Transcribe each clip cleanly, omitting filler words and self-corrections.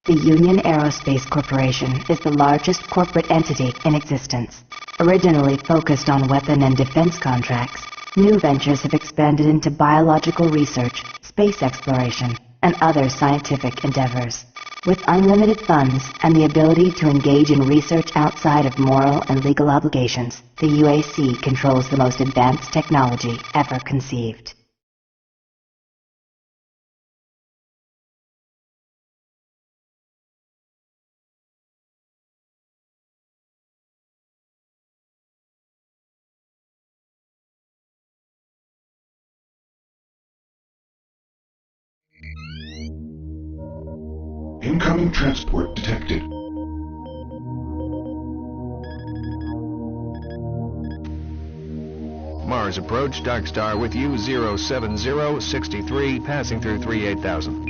The Union Aerospace Corporation is the largest corporate entity in existence. Originally focused on weapon and defense contracts, new ventures have expanded into biological research, space exploration, and other scientific endeavors. With unlimited funds and the ability to engage in research outside of moral and legal obligations, the UAC controls the most advanced technology ever conceived. Incoming transport detected. Mars approach, Dark Star with you, 07063, passing through 38,000.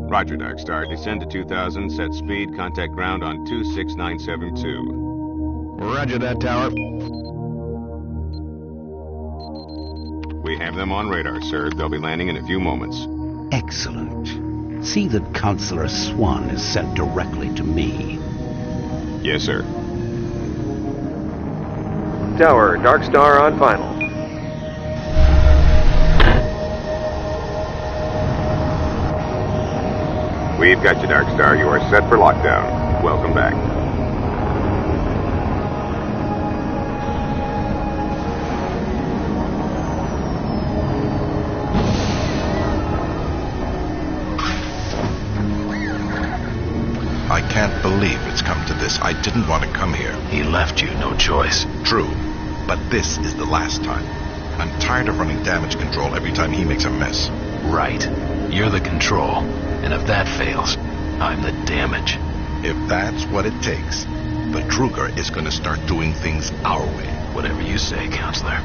Roger, Dark Star. Descend to 2000, set speed, contact ground on 26972. Roger that, Tower. We have them on radar, sir. They'll be landing in a few moments. Excellent. See that Counselor Swan is sent directly to me. Yes, sir. Tower, Dark Star on final. We've got you, Dark Star. You are set for lockdown. Welcome back. I can't believe it's come to this. I didn't want to come here. He left you no choice. True, but this is the last time. I'm tired of running damage control every time he makes a mess. Right. You're the control. And if that fails, I'm the damage. If that's what it takes, the Kruger is going to start doing things our way. Whatever you say, Counselor.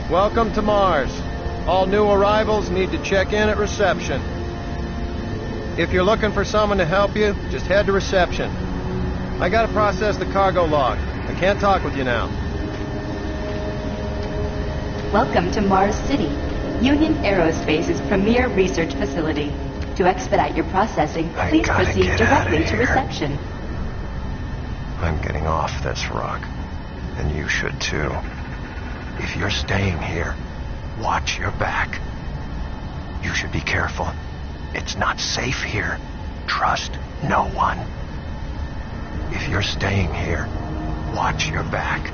Welcome to Mars. All new arrivals need to check in at reception. If you're looking for someone to help you, just head to reception. I gotta process the cargo log. I can't talk with you now. Welcome to Mars City, Union Aerospace's premier research facility. To expedite your processing, please proceed directly to reception. I'm getting off this, Rock. And you should too. If you're staying here, watch your back. You should be careful. It's not safe here. Trust no one. If you're staying here, watch your back.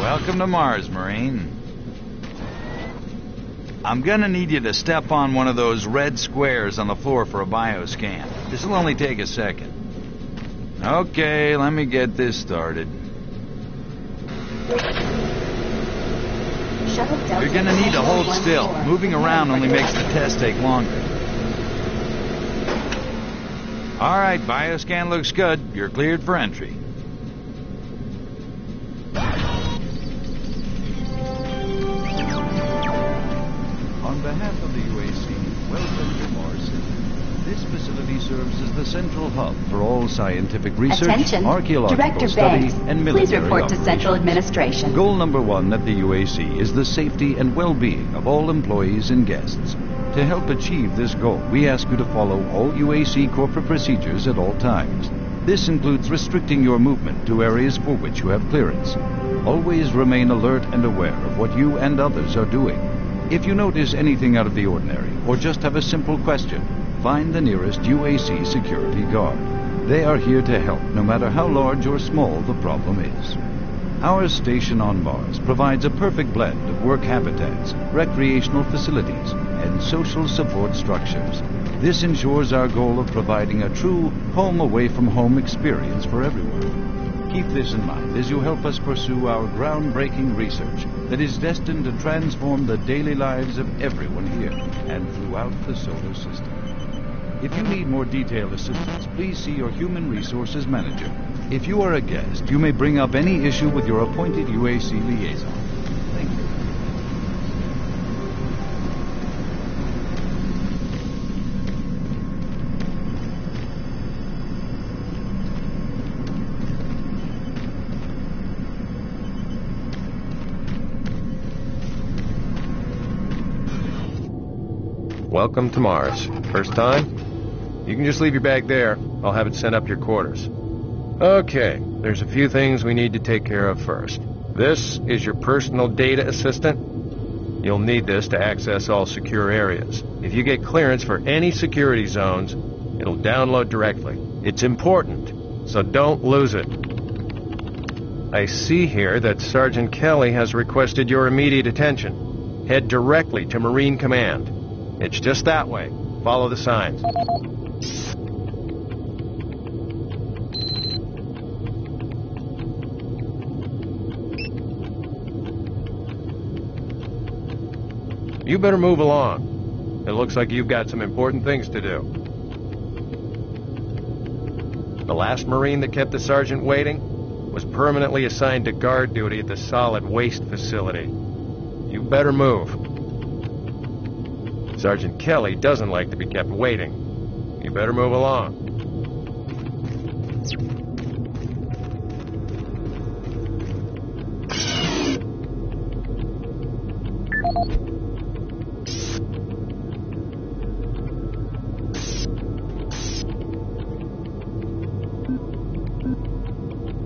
Welcome to Mars, Marine. I'm gonna need you to step on one of those red squares on the floor for a bioscan. This'll only take a second. Okay, let me get this started. You're gonna need to hold still. Moving around only makes the test take longer. Alright, bioscan looks good. You're cleared for entry. On behalf of the UAC, welcome to Mars City. This facility serves as the central hub for all scientific research, Attention, archaeological Director study, Banks, and military please report to operations. Central Administration. Goal number 1 at the UAC is the safety and well-being of all employees and guests. To help achieve this goal, we ask you to follow all UAC corporate procedures at all times. This includes restricting your movement to areas for which you have clearance. Always remain alert and aware of what you and others are doing. If you notice anything out of the ordinary, or just have a simple question, find the nearest UAC security guard. They are here to help, no matter how large or small the problem is. Our station on Mars provides a perfect blend of work habitats, recreational facilities, and social support structures. This ensures our goal of providing a true home-away-from-home experience for everyone. Keep this in mind as you help us pursue our groundbreaking research that is destined to transform the daily lives of everyone here and throughout the solar system. If you need more detailed assistance, please see your Human Resources Manager. If you are a guest, you may bring up any issue with your appointed UAC liaison. Thank you. Welcome to Mars. First time? You can just leave your bag there. I'll have it sent up your quarters. Okay, there's a few things we need to take care of first. This is your personal data assistant. You'll need this to access all secure areas. If you get clearance for any security zones, it'll download directly. It's important, so don't lose it. I see here that Sergeant Kelly has requested your immediate attention. Head directly to Marine Command. It's just that way. Follow the signs. You better move along. It looks like you've got some important things to do. The last Marine that kept the sergeant waiting was permanently assigned to guard duty at the solid waste facility. You better move. Sergeant Kelly doesn't like to be kept waiting. You better move along.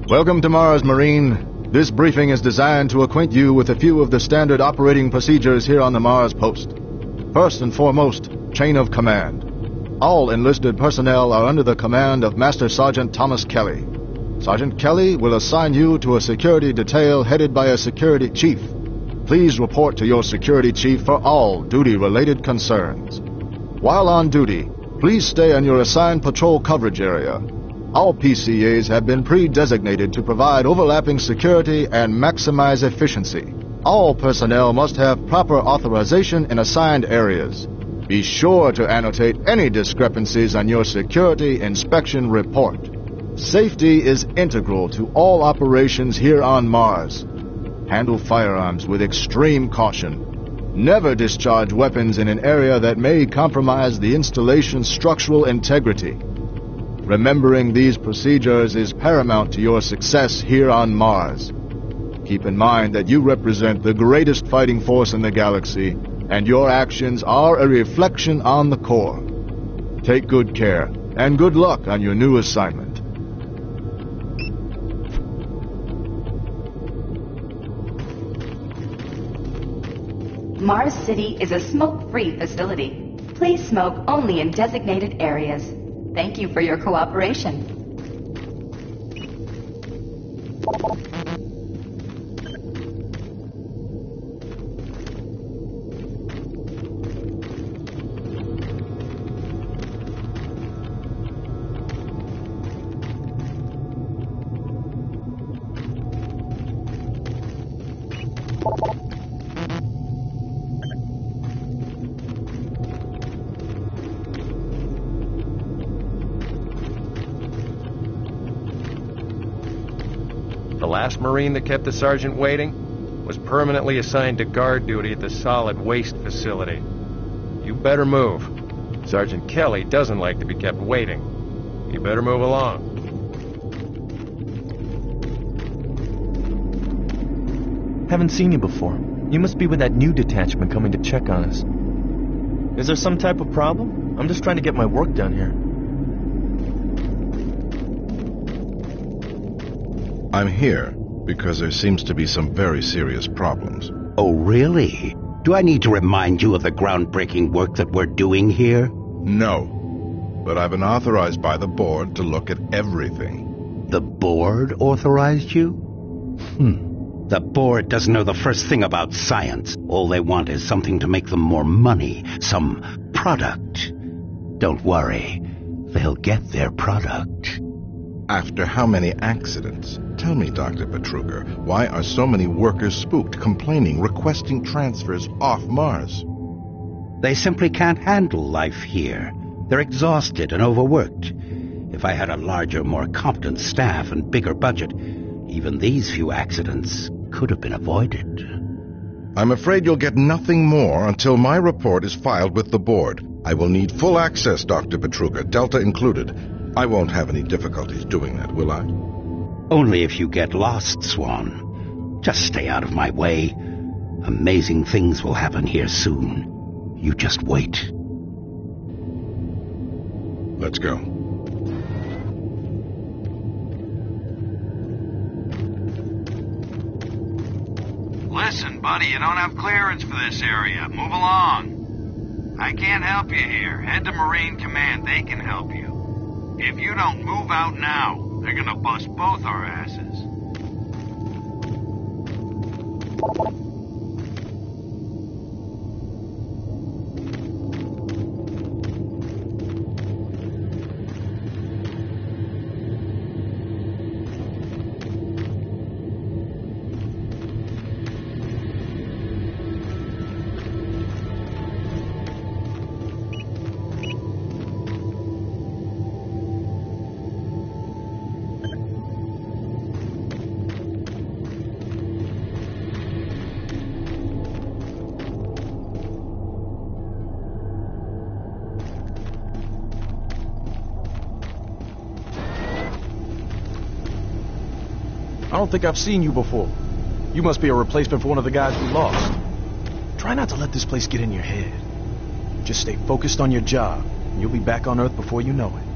Welcome to Mars, Marine. This briefing is designed to acquaint you with a few of the standard operating procedures here on the Mars post. First and foremost, chain of command. All enlisted personnel are under the command of Master Sergeant Thomas Kelly. Sergeant Kelly will assign you to a security detail headed by a security chief. Please report to your security chief for all duty-related concerns. While on duty, please stay in your assigned patrol coverage area. All PCAs have been pre-designated to provide overlapping security and maximize efficiency. All personnel must have proper authorization in assigned areas. Be sure to annotate any discrepancies on your security inspection report. Safety is integral to all operations here on Mars. Handle firearms with extreme caution. Never discharge weapons in an area that may compromise the installation's structural integrity. Remembering these procedures is paramount to your success here on Mars. Keep in mind that you represent the greatest fighting force in the galaxy, and your actions are a reflection on the Corps. Take good care, and good luck on your new assignment. Mars City is a smoke-free facility. Please smoke only in designated areas. Thank you for your cooperation. last Marine that kept the sergeant waiting was permanently assigned to guard duty at the solid waste facility. You better move. Sergeant Kelly doesn't like to be kept waiting. You better move along. Haven't seen you before. You must be with that new detachment coming to check on us. Is there some type of problem? I'm just trying to get my work done here. I'm here because there seems to be some very serious problems. Oh, really? Do I need to remind you of the groundbreaking work that we're doing here? No. But I've been authorized by the board to look at everything. The board authorized you? The board doesn't know the first thing about science. All they want is something to make them more money, some product. Don't worry, they'll get their product. After how many accidents? Tell me, Dr. Petruger, why are so many workers spooked, complaining, requesting transfers off Mars? They simply can't handle life here. They're exhausted and overworked. If I had a larger, more competent staff and bigger budget, even these few accidents could have been avoided. I'm afraid you'll get nothing more until my report is filed with the board. I will need full access, Dr. Petruger, Delta included. I won't have any difficulties doing that, will I? Only if you get lost, Swan. Just stay out of my way. Amazing things will happen here soon. You just wait. Let's go. Listen, buddy, you don't have clearance for this area. Move along. I can't help you here. Head to Marine Command. They can help you. If you don't move out now, they're gonna bust both our asses. I don't think I've seen you before. You must be a replacement for one of the guys we lost. Try not to let this place get in your head. Just stay focused on your job, and you'll be back on Earth before you know it.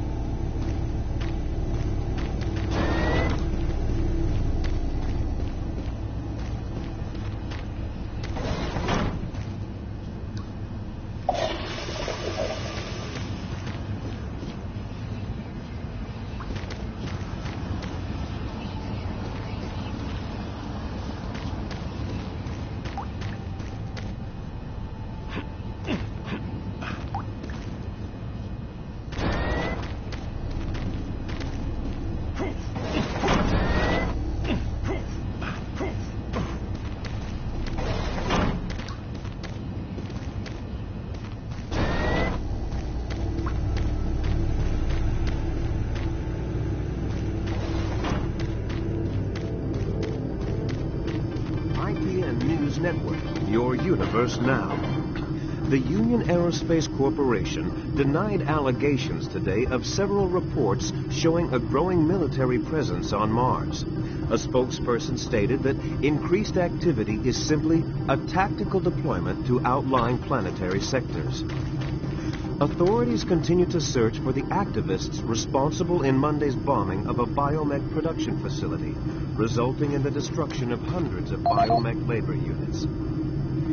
Network, your universe now. The Union Aerospace Corporation denied allegations today of several reports showing a growing military presence on Mars. A spokesperson stated that increased activity is simply a tactical deployment to outlying planetary sectors. Authorities continue to search for the activists responsible in Monday's bombing of a biomech production facility, resulting in the destruction of hundreds of biomech labor units.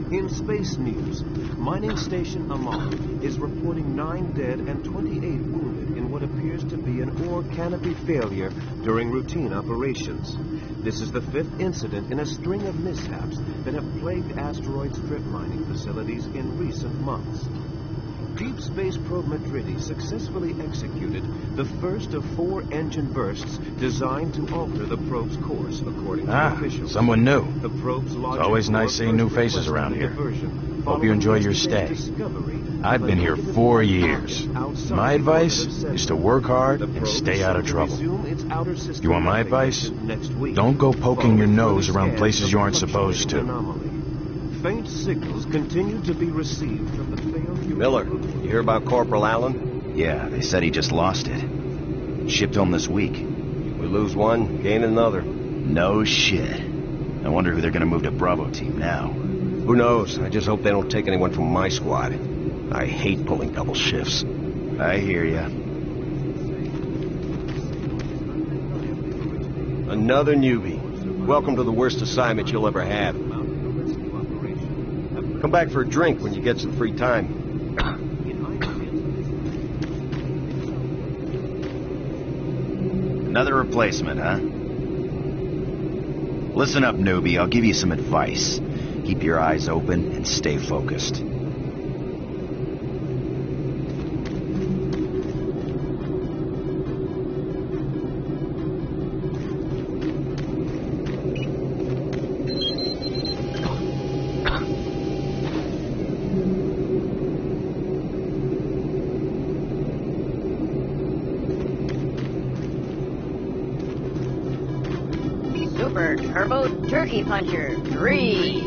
In space news, Mining Station Amon is reporting 9 dead and 28 wounded in what appears to be an ore canopy failure during routine operations. This is the 5th incident in a string of mishaps that have plagued asteroid strip mining facilities in recent months. Deep Space Probe Madridi successfully executed the first of 4 engine bursts designed to alter the probe's course, according to officials. Someone new. The probe's It's always nice seeing new faces around here. Hope you enjoy your stay. Discovery I've been here 4 years. My advice is to work hard and stay out of trouble. You want my advice? Don't go poking your nose around places you aren't supposed to. Faint signals continue to be received from the failed... Miller, you hear about Corporal Allen? Yeah, they said he just lost it. Shipped home this week. We lose one, gain another. No shit. I wonder who they're gonna move to Bravo team now. Who knows? I just hope they don't take anyone from my squad. I hate pulling double shifts. I hear ya. Another newbie. Welcome to the worst assignment you'll ever have. Come back for a drink when you get some free time. Another replacement, huh? Listen up, newbie. I'll give you some advice. Keep your eyes open and stay focused. Super Turbo Turkey Puncher 3.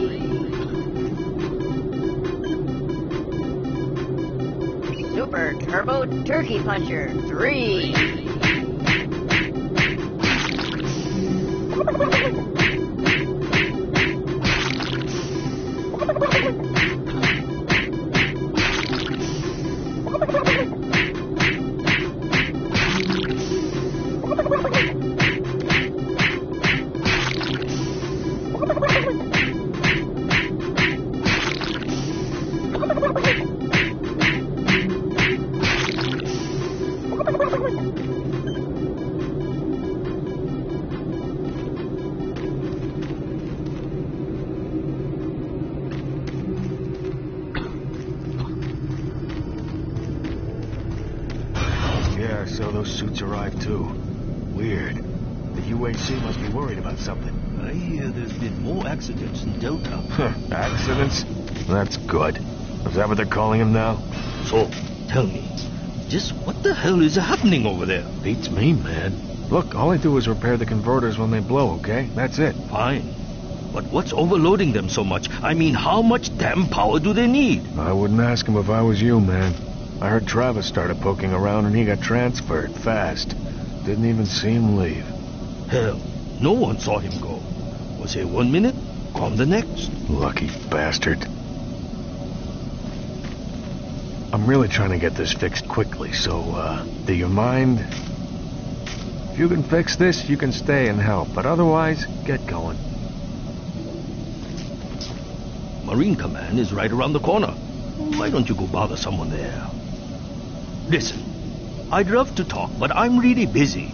Super Turbo Turkey Puncher 3. Yeah, so those suits arrived too. Weird. The UAC must be worried about something. I hear there's been more accidents in Delta. Accidents? That's good. Is that what they're calling them now? So, tell me, just what the hell is happening over there? Beats me, man. Look, all I do is repair the converters when they blow, okay? That's it. Fine. But what's overloading them so much? I mean, how much damn power do they need? I wouldn't ask him if I was you, man. I heard Travis started poking around and he got transferred fast. Didn't even see him leave. Hell, no one saw him go. Was here 1 minute, gone the next. Lucky bastard. I'm really trying to get this fixed quickly, so, do you mind? If you can fix this, you can stay and help, but otherwise, get going. Marine Command is right around the corner. Why don't you go bother someone there? Listen, I'd love to talk, but I'm really busy.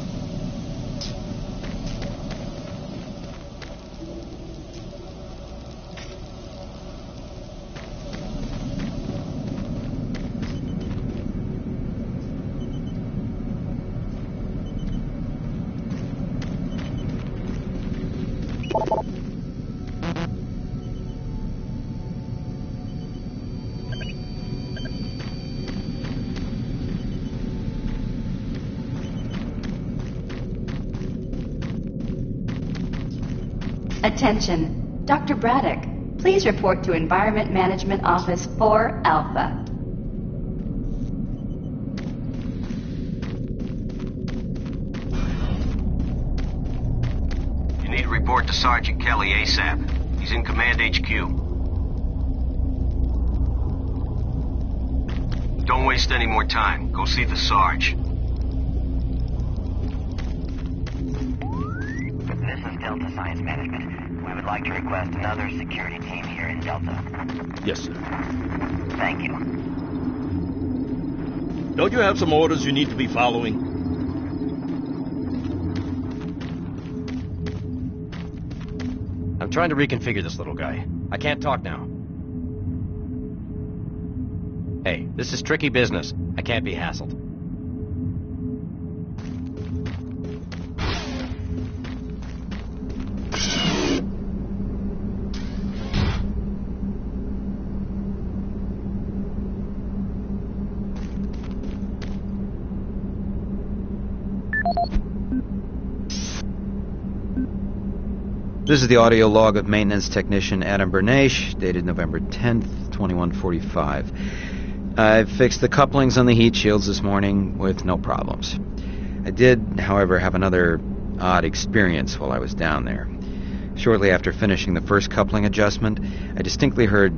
Attention, Dr. Braddock. Please report to Environment Management Office 4 Alpha. You need to report to Sergeant Kelly ASAP. He's in Command HQ. Don't waste any more time. Go see the Sarge. This is Delta Science Management. We would like to request another security team here in Delta. Yes, sir. Thank you. Don't you have some orders you need to be following? I'm trying to reconfigure this little guy. I can't talk now. Hey, this is tricky business. I can't be hassled. This is the audio log of maintenance technician Adam Bernache, dated November 10th, 2145. I fixed the couplings on the heat shields this morning with no problems. I did, however, have another odd experience while I was down there. Shortly after finishing the first coupling adjustment, I distinctly heard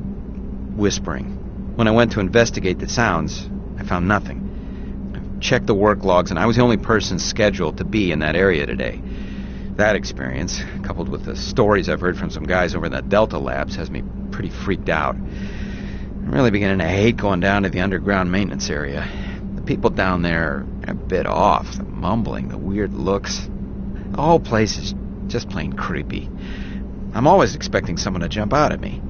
whispering. When I went to investigate the sounds, I found nothing. I checked the work logs, and I was the only person scheduled to be in that area today. That experience, coupled with the stories I've heard from some guys over in the Delta Labs, has me pretty freaked out. I'm really beginning to hate going down to the underground maintenance area. The people down there are a bit off. The mumbling, the weird looks. The whole place is just plain creepy. I'm always expecting someone to jump out at me.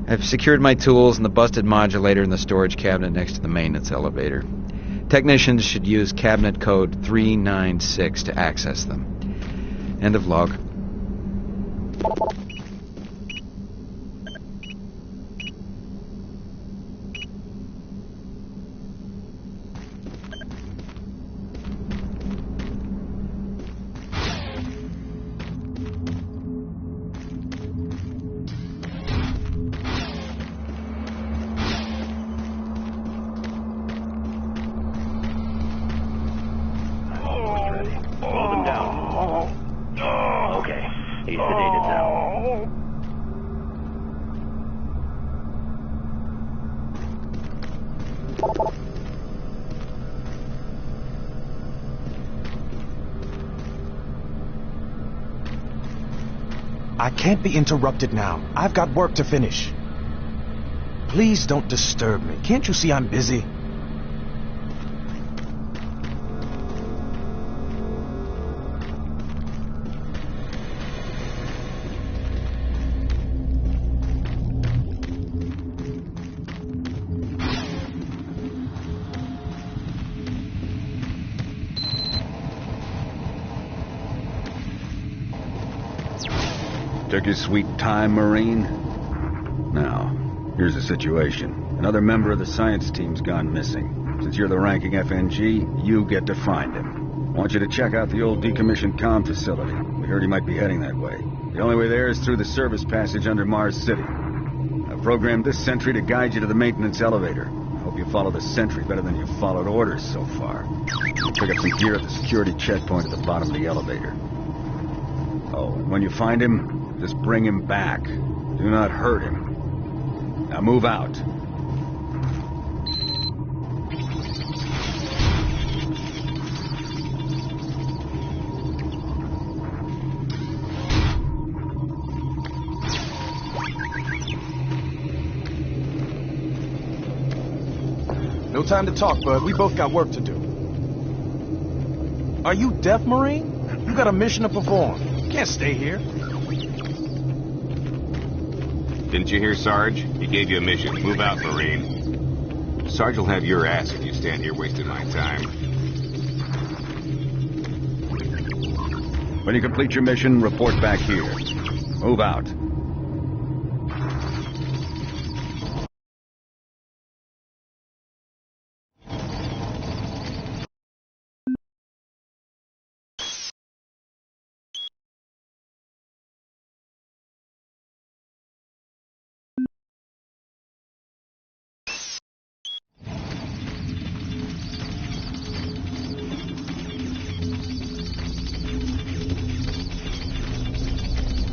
I've secured my tools and the busted modulator in the storage cabinet next to the maintenance elevator. Technicians should use cabinet code 396 to access them. End of log. I can't be interrupted now. I've got work to finish. Please don't disturb me. Can't you see I'm busy? Took your sweet time, Marine? Now, here's the situation. Another member of the science team's gone missing. Since you're the ranking FNG, you get to find him. I want you to check out the old decommissioned comm facility. We heard he might be heading that way. The only way there is through the service passage under Mars City. I've programmed this sentry to guide you to the maintenance elevator. I hope you follow the sentry better than you've followed orders so far. Pick up some gear at the security checkpoint at the bottom of the elevator. Oh, and when you find him, just bring him back. Do not hurt him. Now move out. No time to talk, bud. We both got work to do. Are you deaf, Marine? You got a mission to perform. You can't stay here. Didn't you hear Sarge? He gave you a mission. Move out, Marine. Sarge will have your ass if you stand here wasting my time. When you complete your mission, report back here. Move out.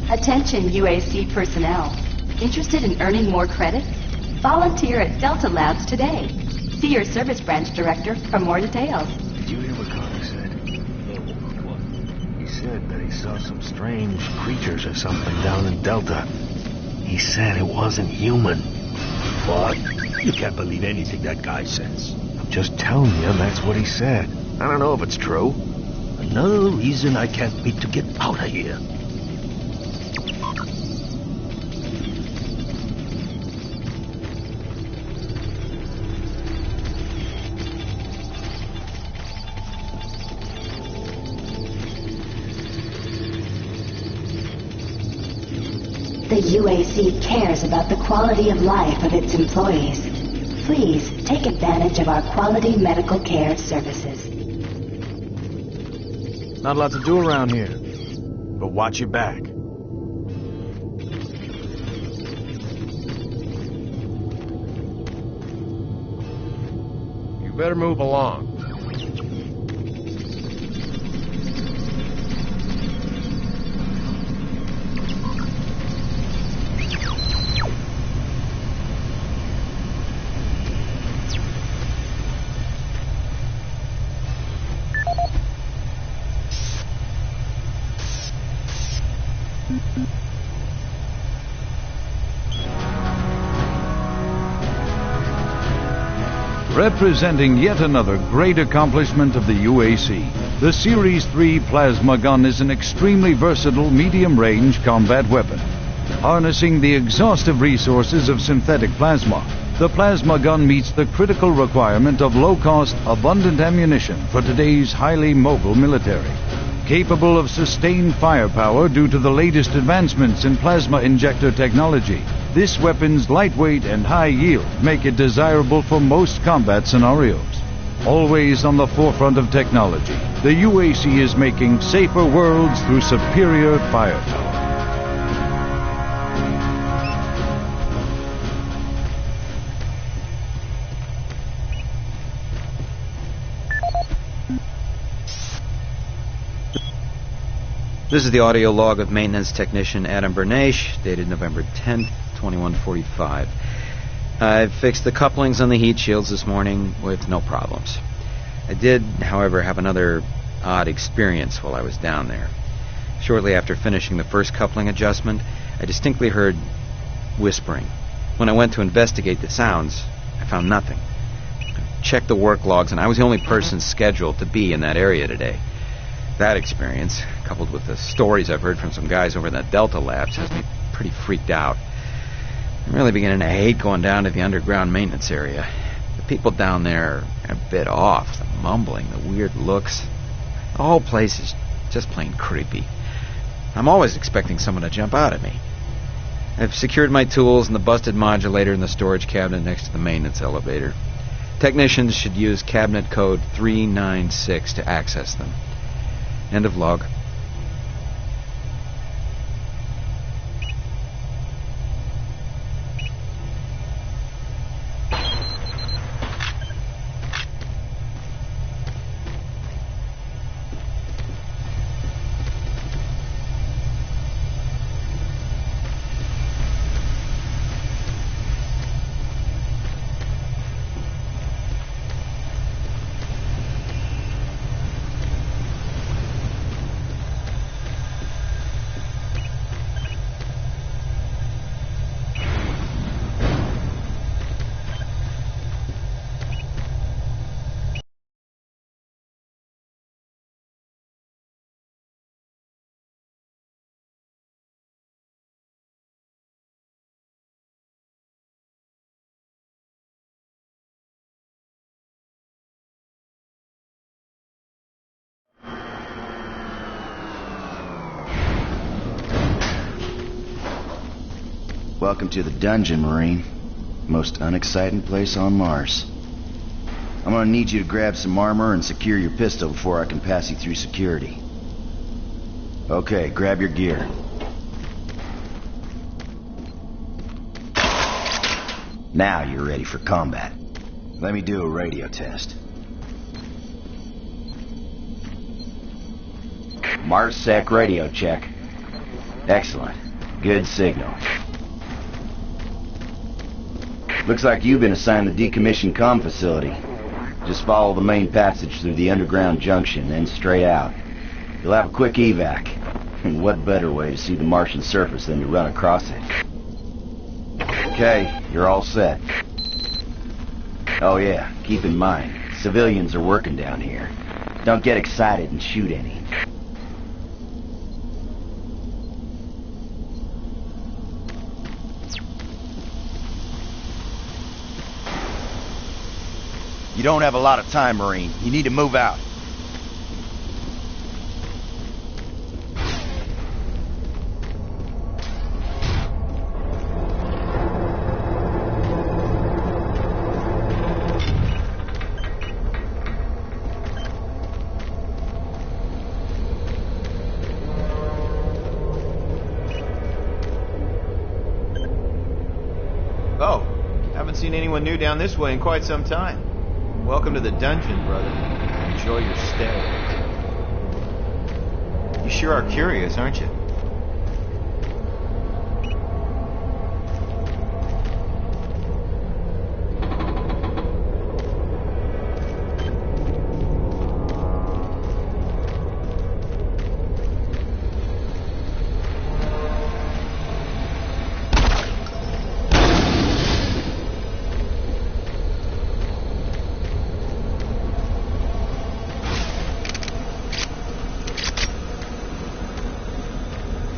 Attention UAC personnel. Interested in earning more credits? Volunteer at Delta Labs today. See your service branch director for more details. Did you hear what Connor said? What? He said that he saw some strange creatures or something down in Delta. He said it wasn't human. What? You can't believe anything that guy says. I'm just telling you that's what he said. I don't know if it's true. Another reason I can't wait to get out of here. The UAC cares about the quality of life of its employees. Please take advantage of our quality medical care services. Not a lot to do around here, but watch your back. better move along. Representing yet another great accomplishment of the UAC, the Series 3 plasma gun is an extremely versatile medium-range combat weapon. Harnessing the exhaustive resources of synthetic plasma, the plasma gun meets the critical requirement of low-cost, abundant ammunition for today's highly mobile military. Capable of sustained firepower due to the latest advancements in plasma injector technology, this weapon's lightweight and high yield make it desirable for most combat scenarios. Always on the forefront of technology, the UAC is making safer worlds through superior firepower. This is the audio log of maintenance technician Adam Bernache, dated November 10th, 2145. I fixed the couplings on the heat shields this morning with no problems. I did, however, have another odd experience while I was down there. Shortly after finishing the first coupling adjustment, I distinctly heard whispering. When I went to investigate the sounds, I found nothing. I checked the work logs, and I was the only person scheduled to be in that area today. That experience, coupled with the stories I've heard from some guys over in the Delta labs, has me pretty freaked out. I'm really beginning to hate going down to the underground maintenance area. The people down there are a bit off. The mumbling, the weird looks. The whole place is just plain creepy. I'm always expecting someone to jump out at me. I've secured my tools and the busted modulator in the storage cabinet next to the maintenance elevator. Technicians should use cabinet code 396 to access them. End of log. Welcome to the dungeon, Marine. Most unexciting place on Mars. I'm gonna need you to grab some armor and secure your pistol before I can pass you through security. Okay, grab your gear. Now you're ready for combat. Let me do a radio test. MarsSec radio check. Excellent. Good signal. Looks like you've been assigned the decommissioned comm facility. Just follow the main passage through the underground junction, then straight out. You'll have a quick evac. And what better way to see the Martian surface than to run across it? Okay, you're all set. Oh yeah, keep in mind, civilians are working down here. Don't get excited and shoot any. You don't have a lot of time, Marine. You need to move out. Oh, haven't seen anyone new down this way in quite some time. Welcome to the dungeon, brother. Enjoy your stay. You sure are curious, aren't you?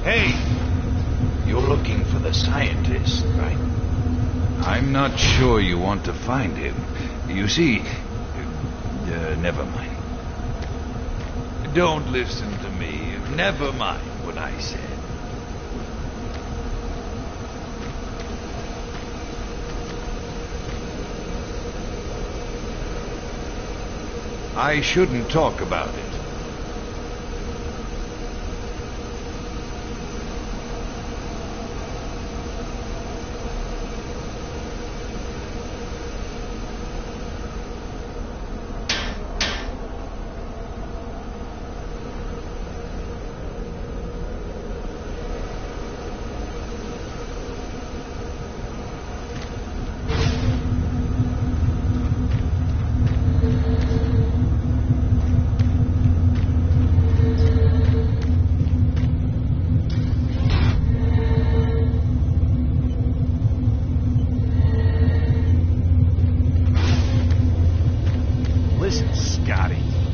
Hey, you're looking for the scientist, right? I'm not sure you want to find him. You see, never mind. Don't listen to me. Never mind what I said. I shouldn't talk about it.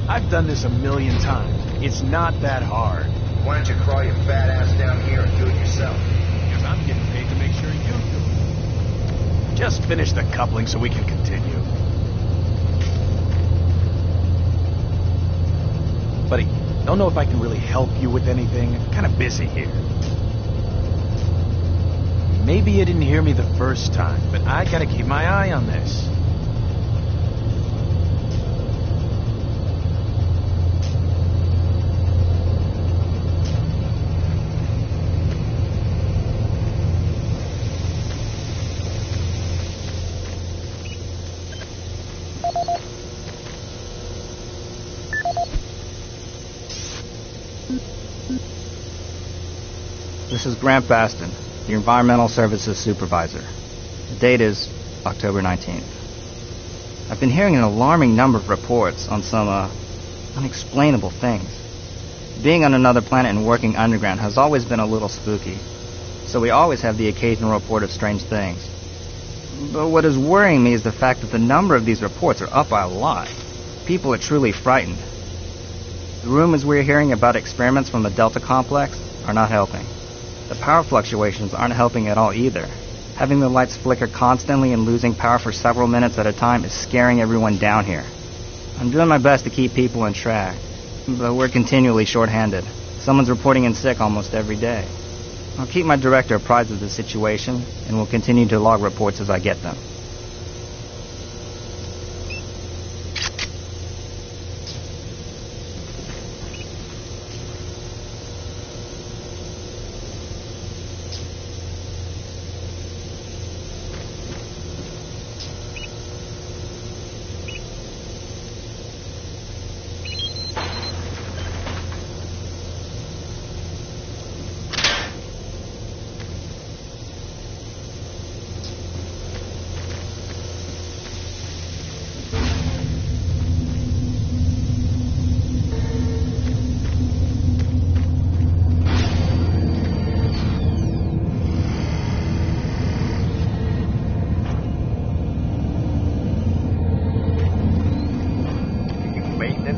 I've done this a million times. It's not that hard. Why don't you crawl your fat ass down here and do it yourself? Because I'm getting paid to make sure you do it. Just finish the coupling so we can continue. Buddy, don't know if I can really help you with anything. I'm kind of busy here. Maybe you didn't hear me the first time, but I gotta keep my eye on this. This is Grant Baston, the Environmental Services Supervisor. The date is October 19th. I've been hearing an alarming number of reports on some, unexplainable things. Being on another planet and working underground has always been a little spooky, so we always have the occasional report of strange things. But what is worrying me is the fact that the number of these reports are up by a lot. People are truly frightened. The rumors we're hearing about experiments from the Delta Complex are not helping. The power fluctuations aren't helping at all either. Having the lights flicker constantly and losing power for several minutes at a time is scaring everyone down here. I'm doing my best to keep people on track, but we're continually short-handed. Someone's reporting in sick almost every day. I'll keep my director apprised of the situation, and will continue to log reports as I get them.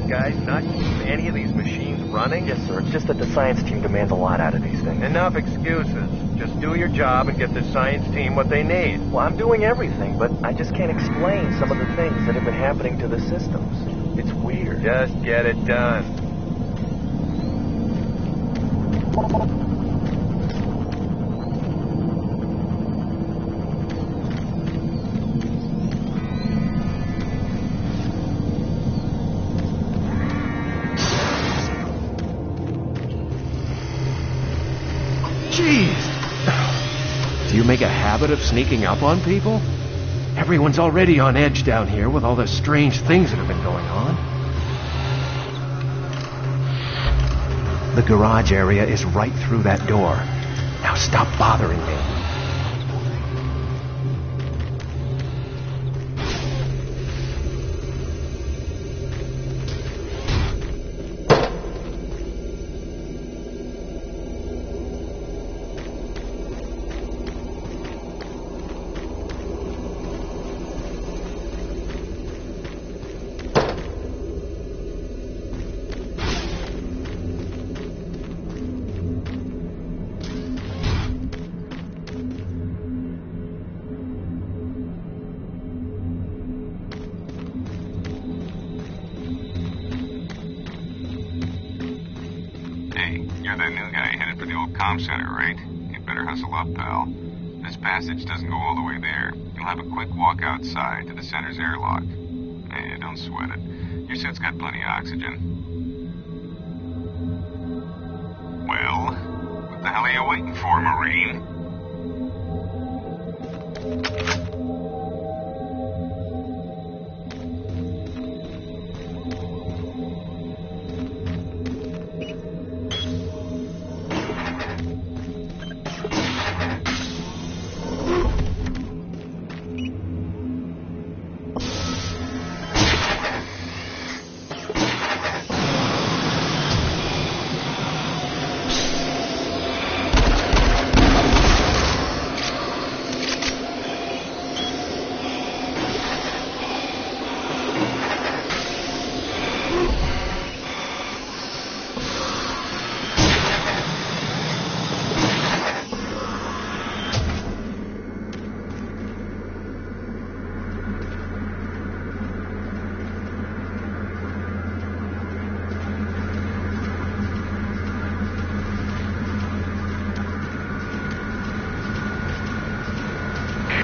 Guys, not keep any of these machines running? Yes, sir. It's just that the science team demands a lot out of these things. Enough excuses. Just do your job and get the science team what they need. Well, I'm doing everything, but I just can't explain some of the things that have been happening to the systems. It's weird. Just get it done. Jeez. Do you make a habit of sneaking up on people? Everyone's already on edge down here with all the strange things that have been going on. The garage area is right through that door. Now stop bothering me. You're that new guy headed for the old comm center, right? You better hustle up, pal. This passage doesn't go all the way there. You'll have a quick walk outside to the center's airlock. Hey, don't sweat it. Your suit's got plenty of oxygen. Well, what the hell are you waiting for, Marine?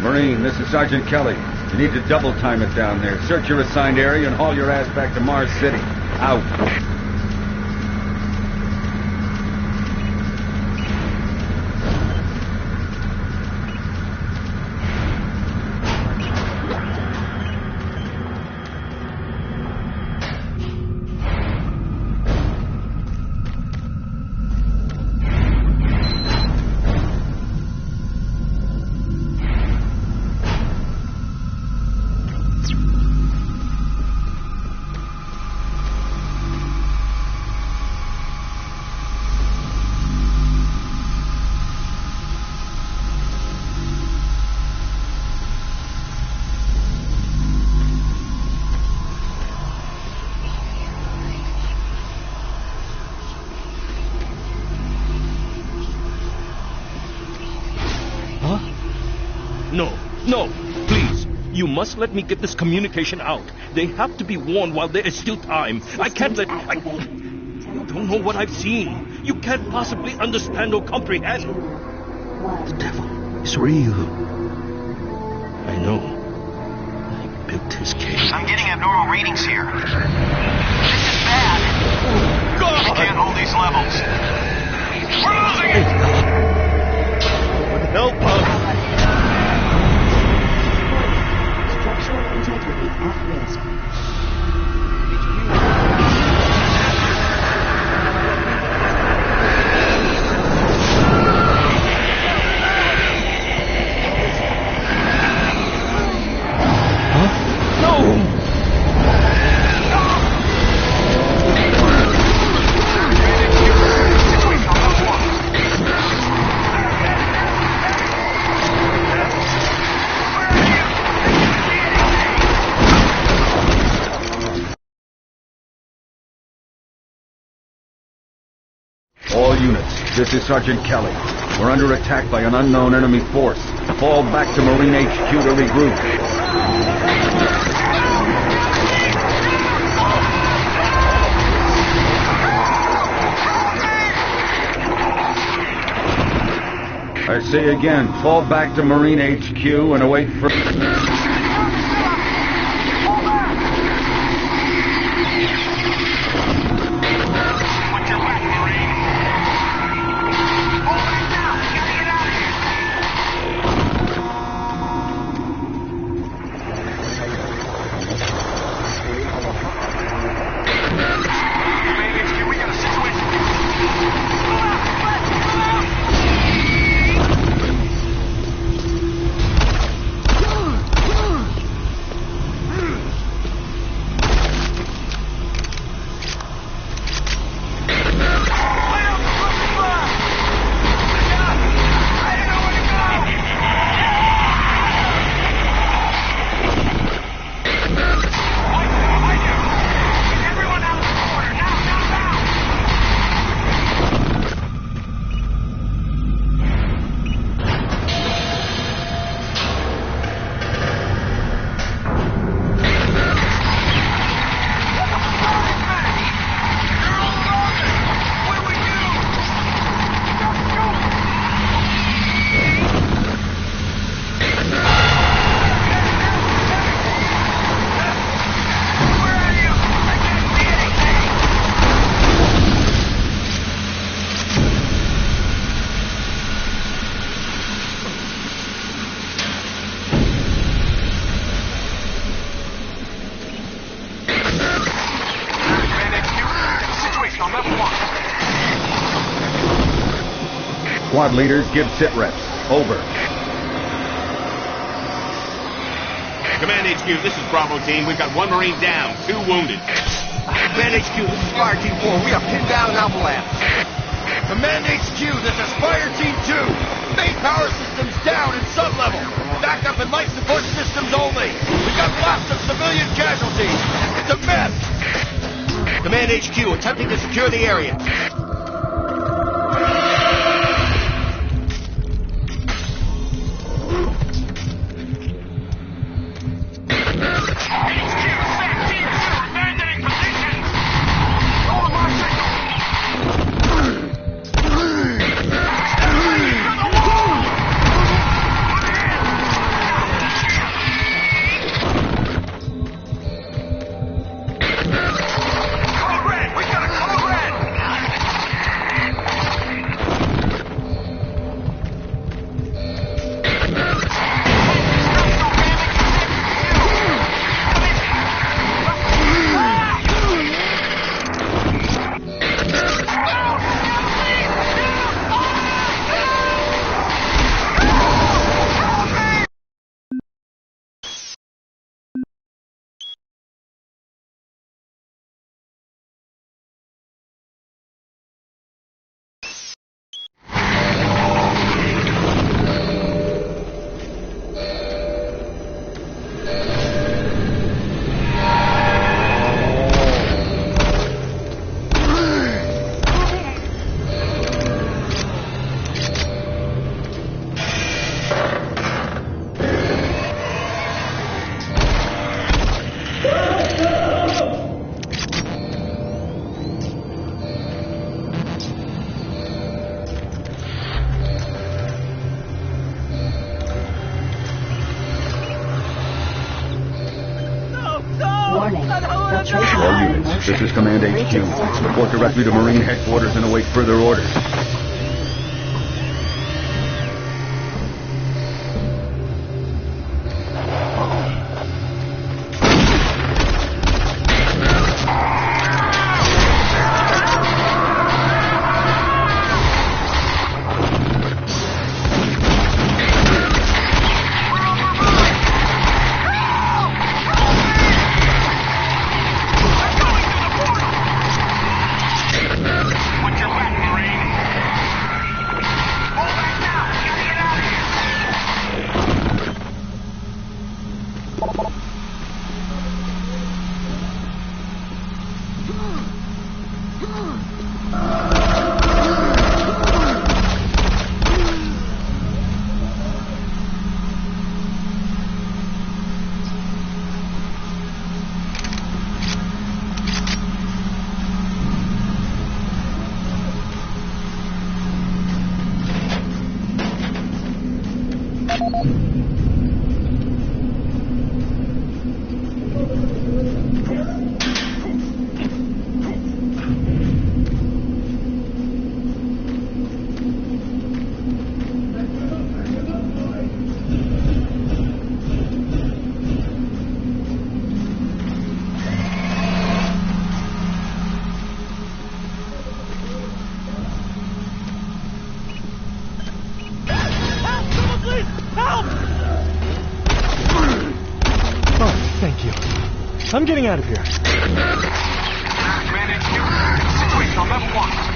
Marine, this is Sergeant Kelly. You need to double time it down there. Search your assigned area and haul your ass back to Mars City. Out. No, please. You must let me get this communication out. They have to be warned while there is still time. I can't let... You don't know what I've seen. You can't possibly understand or comprehend. The devil is real. I know. I built his cage. I'm getting abnormal readings here. This is bad. Oh, God! I can't hold these levels. We're losing it! Help us! Structural integrity at risk. All units, this is Sergeant Kelly. We're under attack by an unknown enemy force. Fall back to Marine HQ to regroup. I say again, fall back to Marine HQ and await for... squad leaders give sit reps. Over. Command HQ, this is Bravo team. We've got 1 Marine down, 2 wounded. Command HQ, this is Fire Team 4. We are pinned down in Alpha Lab. Command HQ, this is Fire Team 2. Main power systems down in sub-level. Backup and life support systems only. We've got lots of civilian casualties. It's a mess. Command HQ, attempting to secure the area. All units, this is Command HQ. Report directly to Marine Headquarters and await further orders. I'm getting out of here. Command HQ, situation on level 1.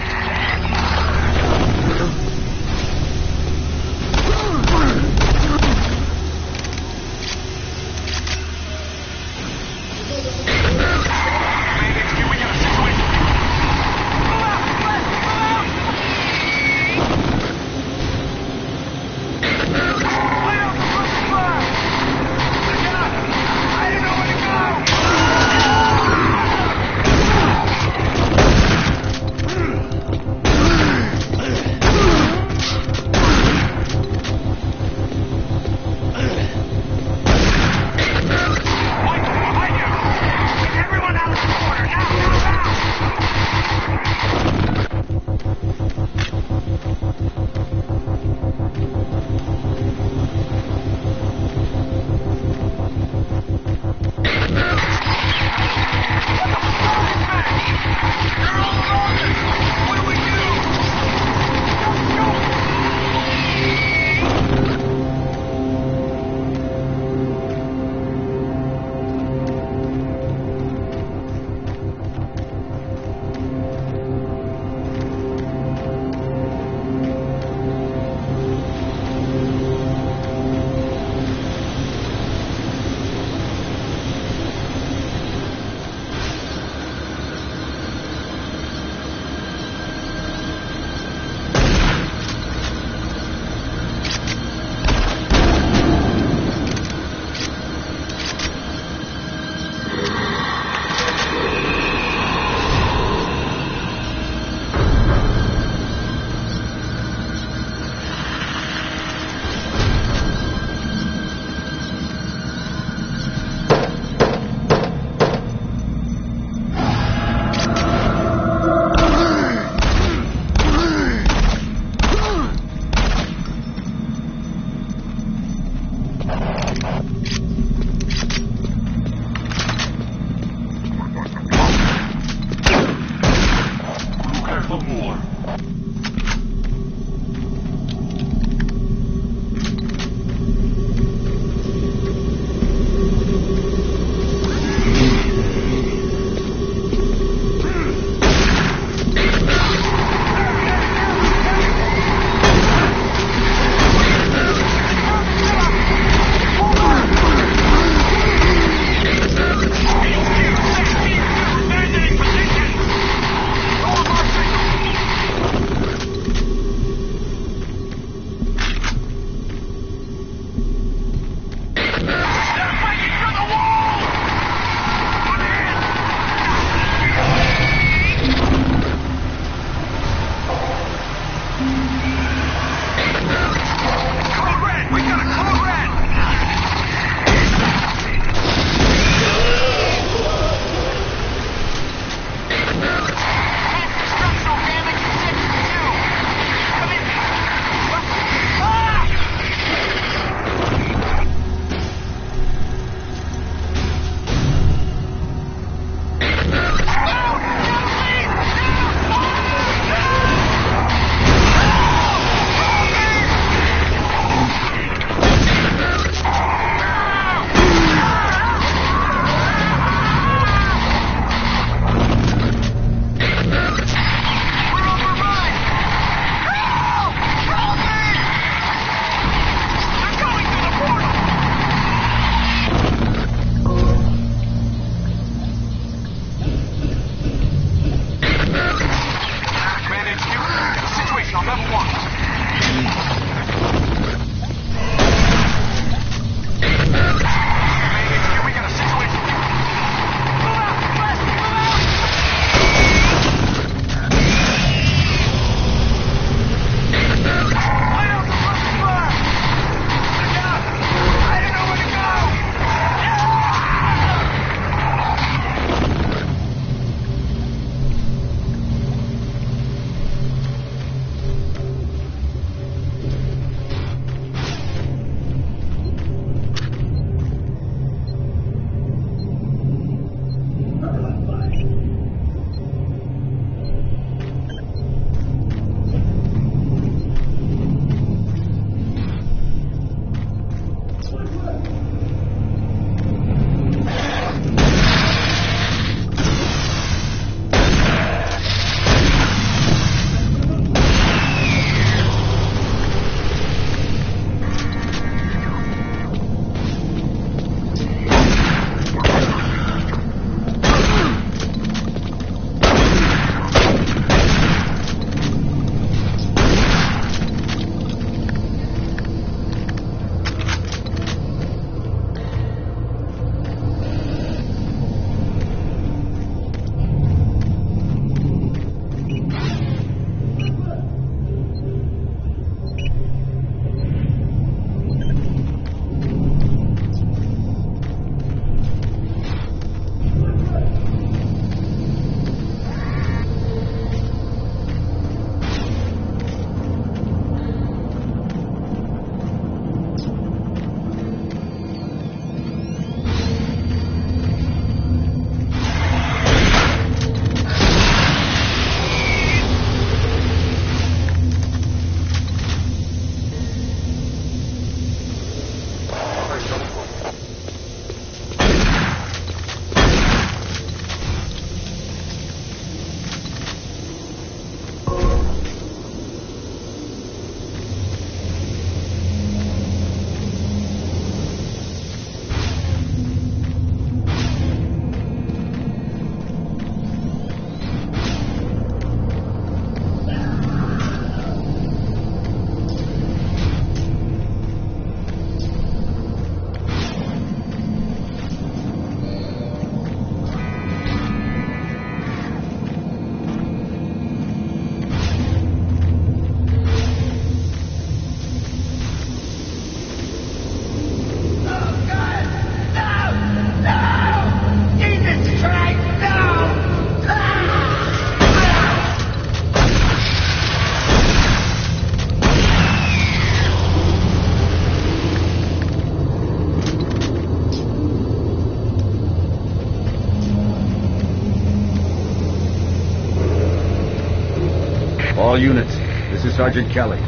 All units, this is Sergeant Kelly.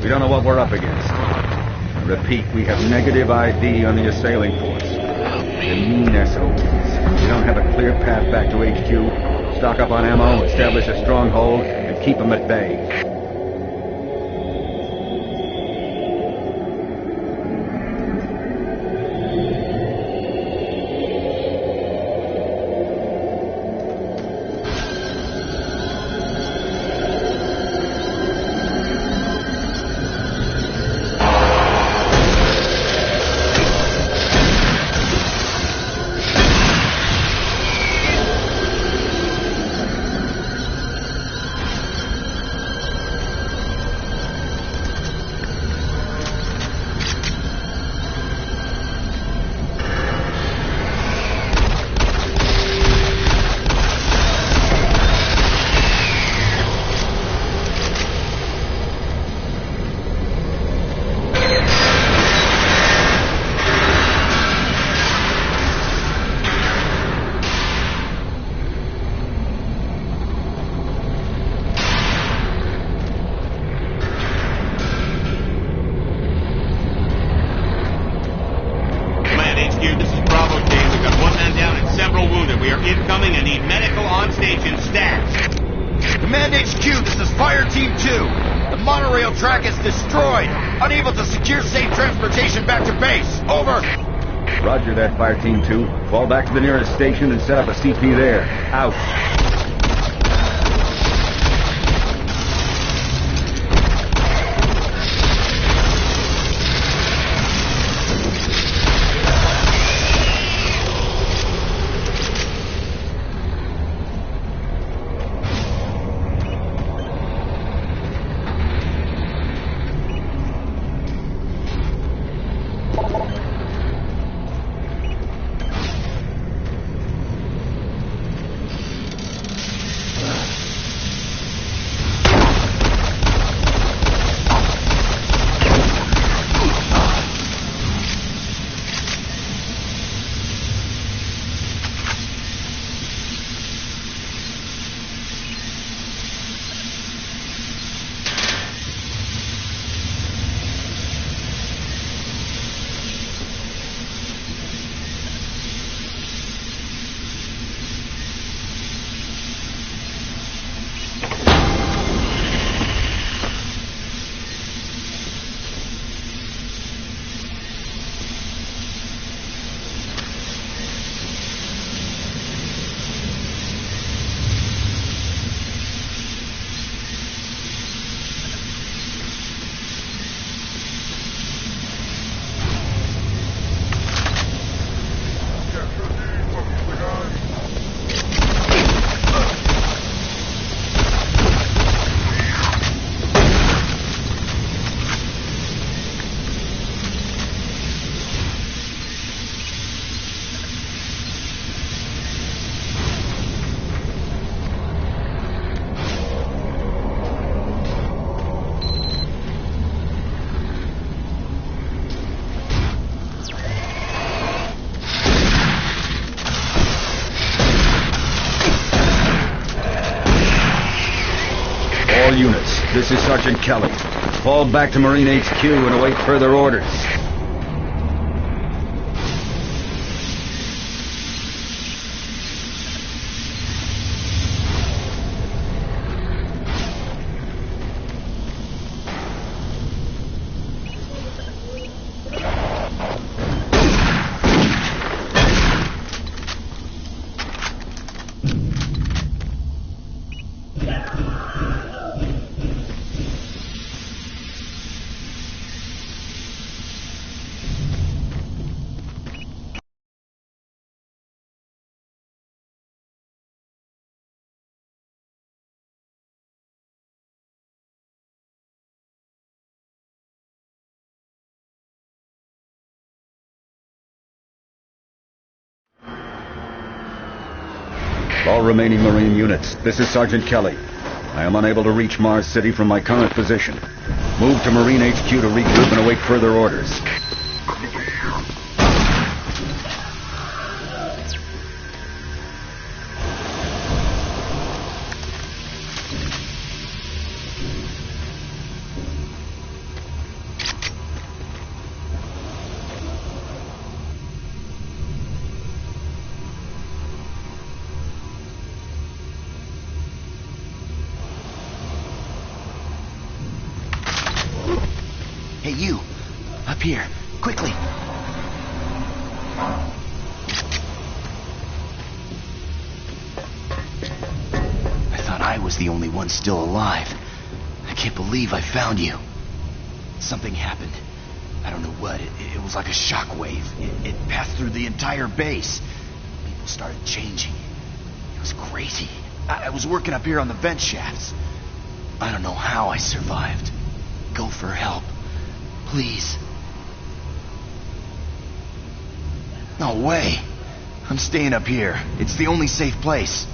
We don't know what we're up against. I repeat, we have negative ID on the assailing force. The mean SOBs. We don't have a clear path back to HQ. Stock up on ammo, establish a stronghold, and keep them at bay. Incoming and need medical on station stats. Command HQ, this is Fire Team 2. The monorail track is destroyed. Unable to secure safe transportation back to base. Over. Roger that, Fire Team 2. Fall back to the nearest station and set up a CP there. Out. All units, this is Sergeant Kelly. Fall back to Marine HQ and await further orders. All remaining Marine units, this is Sergeant Kelly. I am unable to reach Mars City from my current position. Move to Marine HQ to regroup and await further orders. up here. Quickly. I thought I was the only one still alive. I can't believe I found you. Something happened. I don't know what. It was like a shockwave. It passed through the entire base. People started changing. It was crazy. I was working up here on the vent shafts. I don't know how I survived. Go for help. Please. No way. I'm staying up here. It's the only safe place.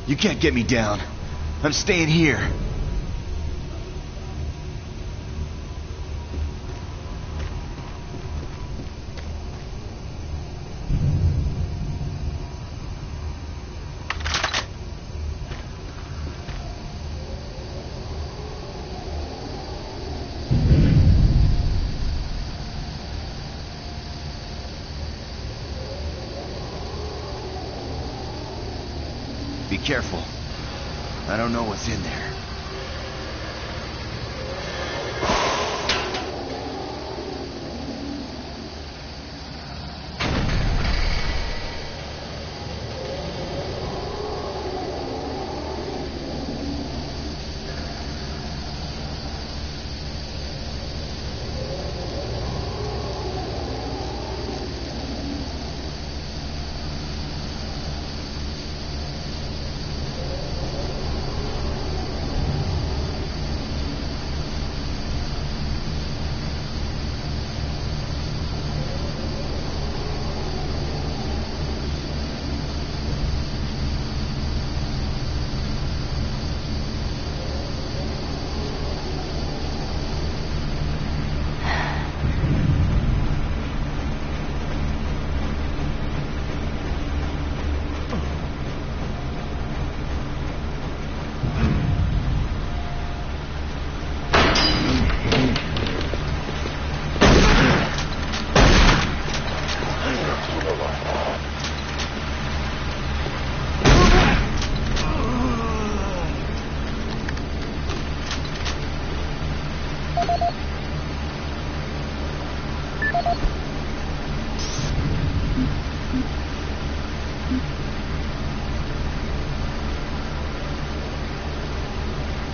You can't get me down. I'm staying here. Be careful. I don't know what's in there.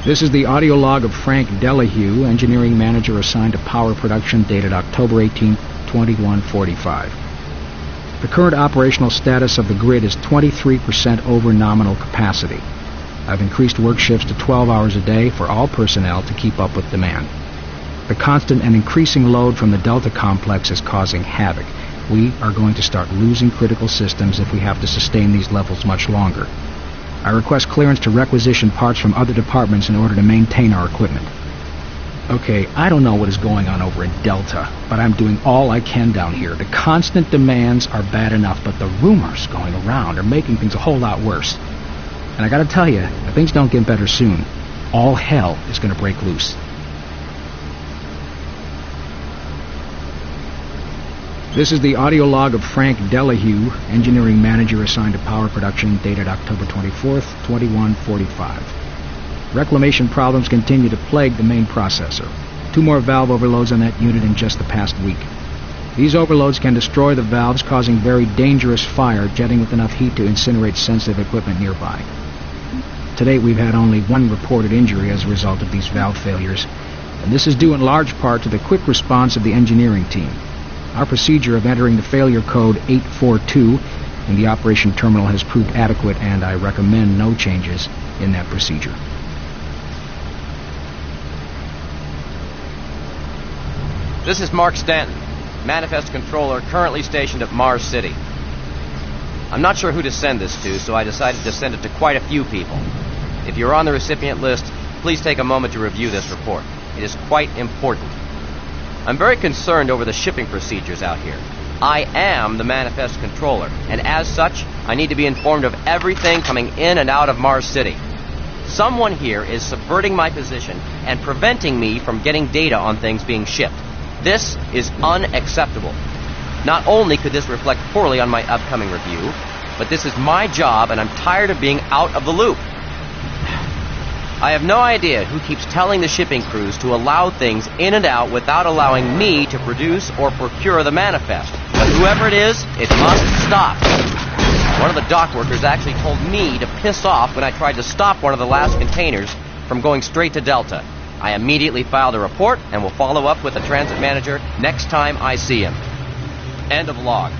This is the audio log of Frank Delahue, engineering manager assigned to power production, dated October 18, 2145. The current operational status of the grid is 23% over nominal capacity. I've increased work shifts to 12 hours a day for all personnel to keep up with demand. The constant and increasing load from the Delta complex is causing havoc. We are going to start losing critical systems if we have to sustain these levels much longer. I request clearance to requisition parts from other departments in order to maintain our equipment. Okay, I don't know what is going on over in Delta, but I'm doing all I can down here. The constant demands are bad enough, but the rumors going around are making things a whole lot worse. And I gotta tell you, if things don't get better soon, all hell is gonna break loose. This is the audio log of Frank Delahue, engineering manager assigned to power production, dated October 24th, 2145. Reclamation problems continue to plague the main processor. 2 more valve overloads on that unit in just the past week. These overloads can destroy the valves, causing very dangerous fire, jetting with enough heat to incinerate sensitive equipment nearby. To date, we've had only 1 reported injury as a result of these valve failures, and this is due in large part to the quick response of the engineering team. Our procedure of entering the failure code 842 in the operation terminal has proved adequate, and I recommend no changes in that procedure. This is Mark Stanton, Manifest Controller, currently stationed at Mars City. I'm not sure who to send this to, so I decided to send it to quite a few people. If you're on the recipient list, please take a moment to review this report. It is quite important. I'm very concerned over the shipping procedures out here. I am the Manifest Controller, and as such, I need to be informed of everything coming in and out of Mars City. Someone here is subverting my position and preventing me from getting data on things being shipped. This is unacceptable. Not only could this reflect poorly on my upcoming review, but this is my job and I'm tired of being out of the loop. I have no idea who keeps telling the shipping crews to allow things in and out without allowing me to produce or procure the manifest. But whoever it is, it must stop. One of the dock workers actually told me to piss off when I tried to stop one of the last containers from going straight to Delta. I immediately filed a report and will follow up with the transit manager next time I see him. End of log.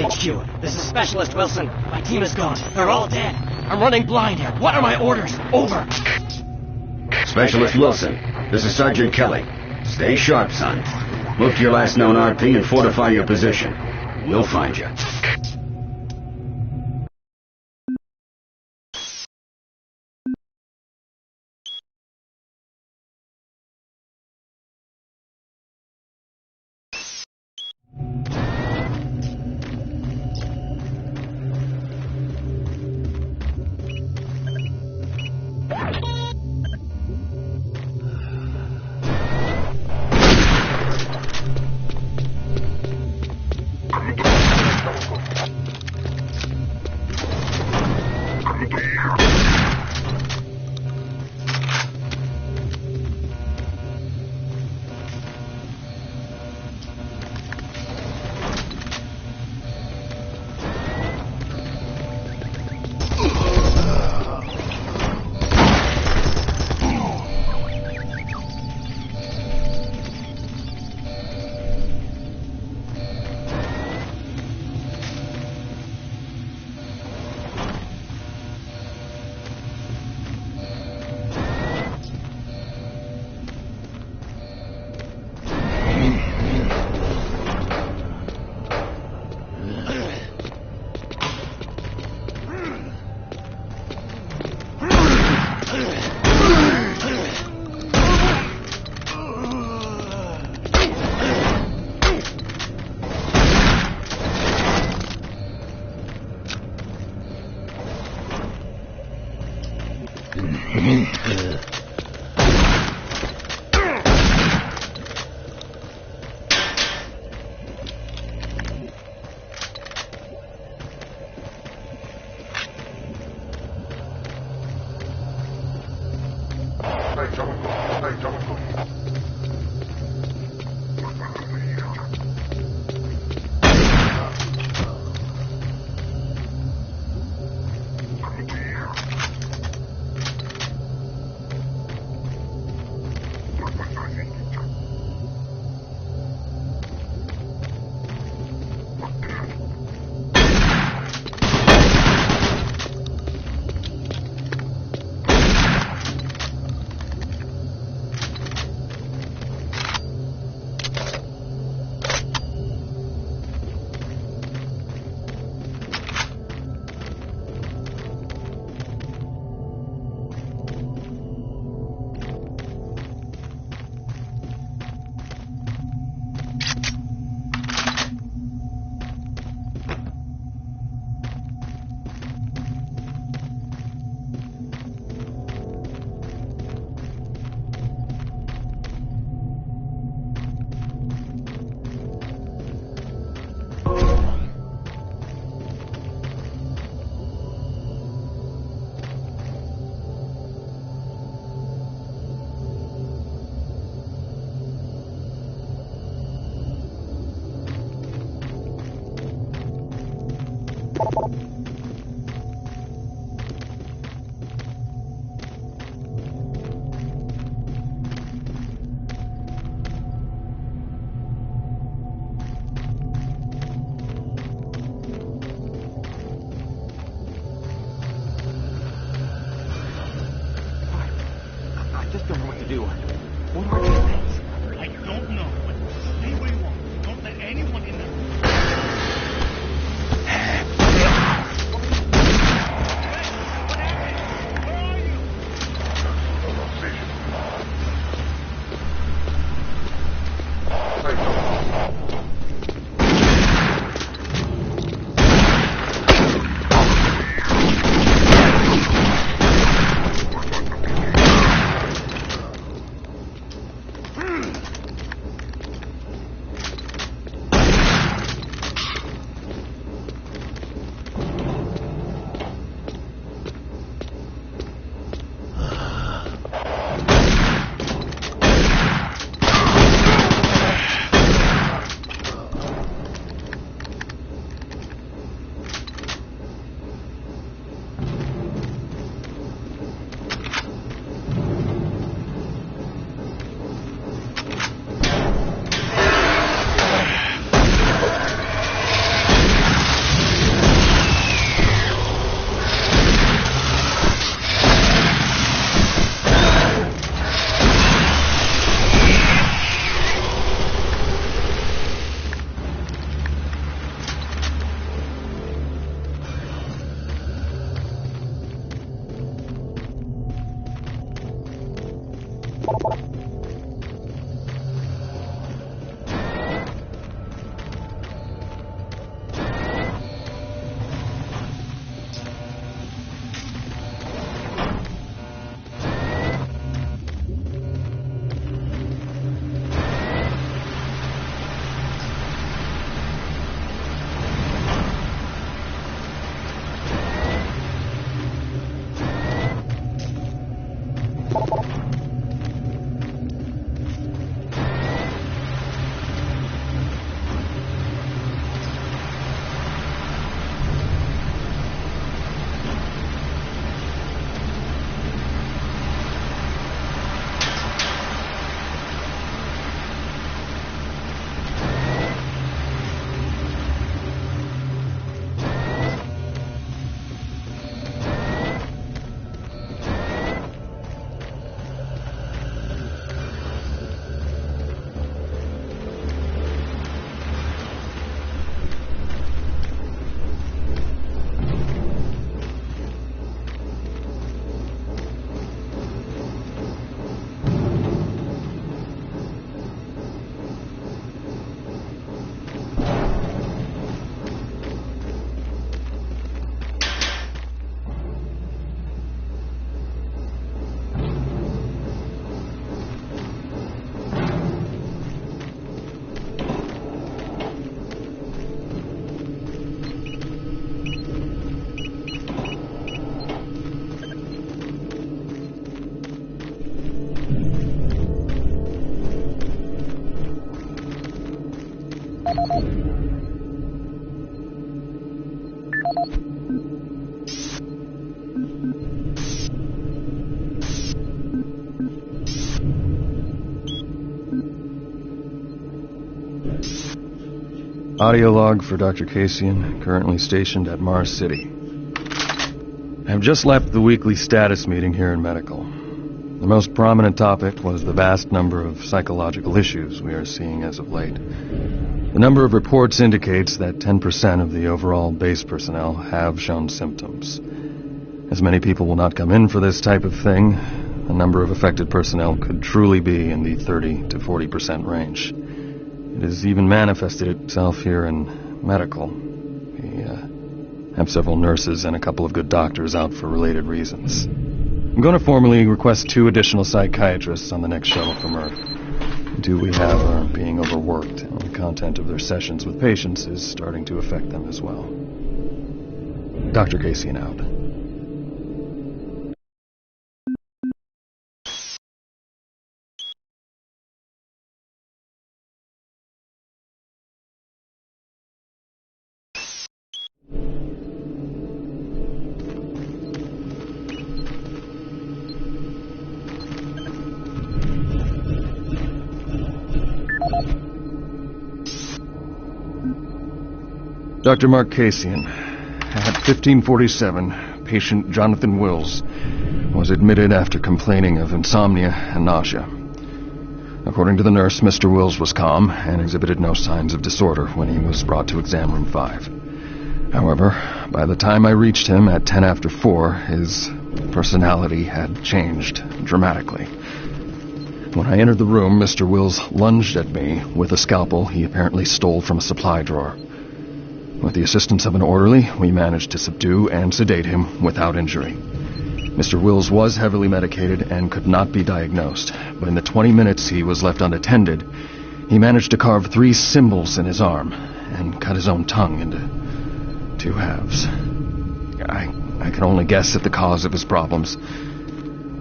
HQ, this is Specialist Wilson. My team is gone. They're all dead. I'm running blind here. What are my orders? Over. Specialist Wilson, this is Sergeant Kelly. Stay sharp, son. Move to your last known RP and fortify your position. We'll find you. don't know what to do. What are these things? I don't know, but stay where you are. Don't let anyone in there. Audio log for Dr. Kasian, currently stationed at Mars City. I have just left the weekly status meeting here in Medical. The most prominent topic was the vast number of psychological issues we are seeing as of late. The number of reports indicates that 10% of the overall base personnel have shown symptoms. As many people will not come in for this type of thing, the number of affected personnel could truly be in the 30 to 40% range. It has even manifested itself here in Medical. We have several nurses and a couple of good doctors out for related reasons. I'm going to formally request 2 additional psychiatrists on the next shuttle from Earth. The 2 we have are being overworked, and the content of their sessions with patients is starting to affect them as well. Dr. Kasian out. Dr. Mark Kasian, at 1547, patient Jonathan Wills. was admitted after complaining of insomnia and nausea. According to the nurse, Mr. Wills was calm and exhibited no signs of disorder when he was brought to exam room 5. However, by the time I reached him at 10 after 4, his personality had changed dramatically. When I entered the room, Mr. Wills lunged at me with a scalpel he apparently stole from a supply drawer. With the assistance of an orderly, we managed to subdue and sedate him without injury. Mr. Wills was heavily medicated and could not be diagnosed, but in the 20 minutes he was left unattended, he managed to carve 3 symbols in his arm and cut his own tongue into 2 halves. I can only guess at the cause of his problems.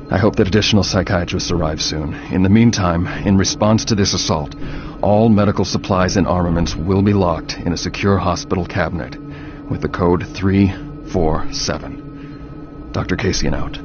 I hope that additional psychiatrists arrive soon. In the meantime, in response to this assault, all medical supplies and armaments will be locked in a secure hospital cabinet with the code 347. Dr. Kasian out.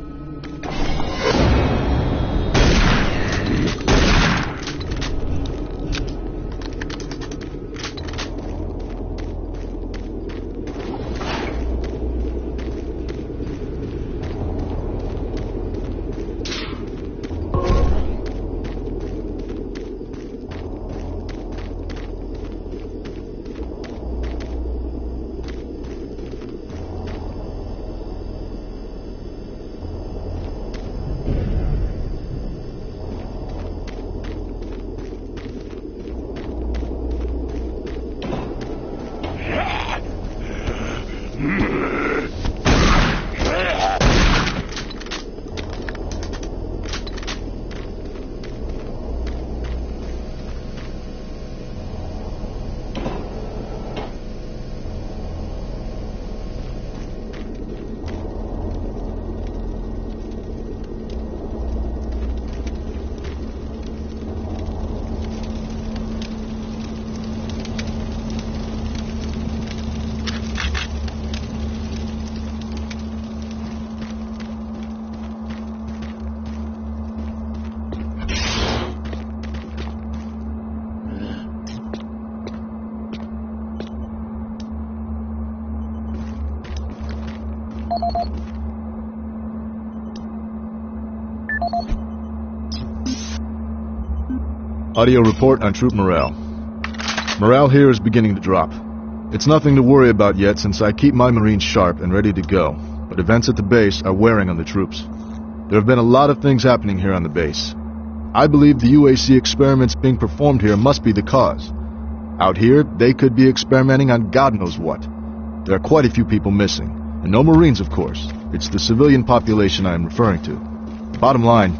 Audio report on troop morale. Morale here is beginning to drop. It's nothing to worry about yet since I keep my Marines sharp and ready to go, but events at the base are wearing on the troops. There have been a lot of things happening here on the base. I believe the UAC experiments being performed here must be the cause. Out here, they could be experimenting on God knows what. There are quite a few people missing, and no Marines, of course. It's the civilian population I am referring to. Bottom line,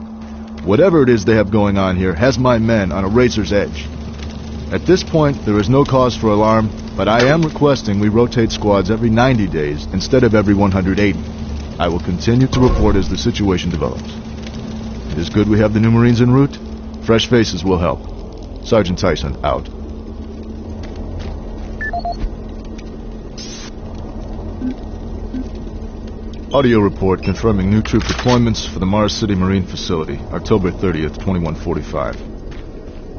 whatever it is they have going on here has my men on a razor's edge. At this point, there is no cause for alarm, but I am requesting we rotate squads every 90 days instead of every 180. I will continue to report as the situation develops. It is good we have the new Marines en route. Fresh faces will help. Sergeant Tyson, out. Audio report confirming new troop deployments for the Mars City Marine Facility, October 30th, 2145.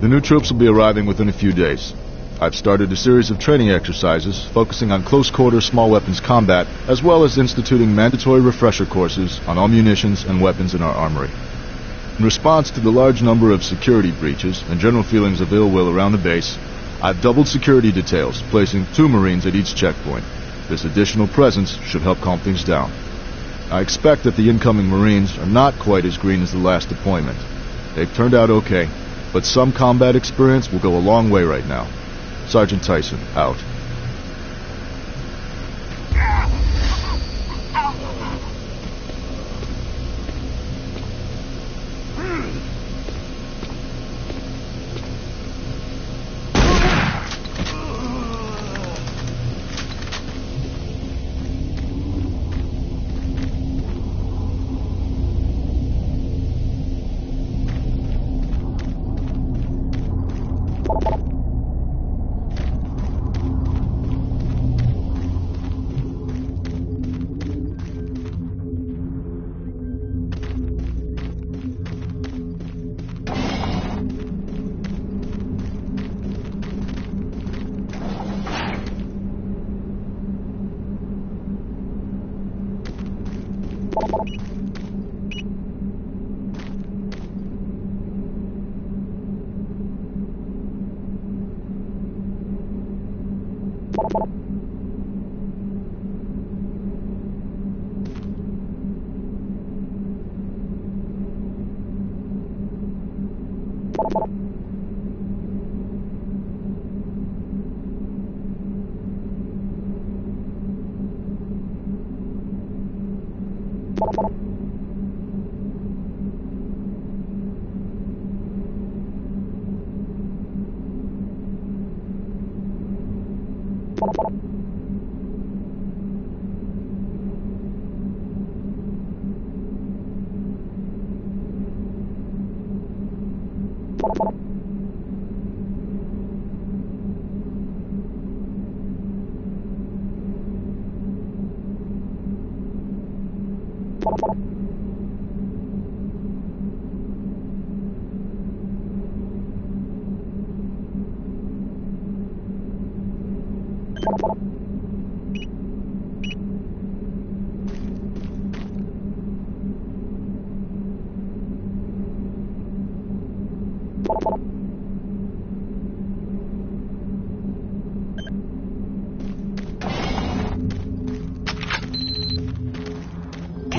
The new troops will be arriving within a few days. I've started a series of training exercises focusing on close-quarter small weapons combat, as well as instituting mandatory refresher courses on all munitions and weapons in our armory. In response to the large number of security breaches and general feelings of ill will around the base, I've doubled security details, placing 2 Marines at each checkpoint. This additional presence should help calm things down. I expect that the incoming Marines are not quite as green as the last deployment. They've turned out okay, but some combat experience will go a long way right now. Sergeant Tyson, out.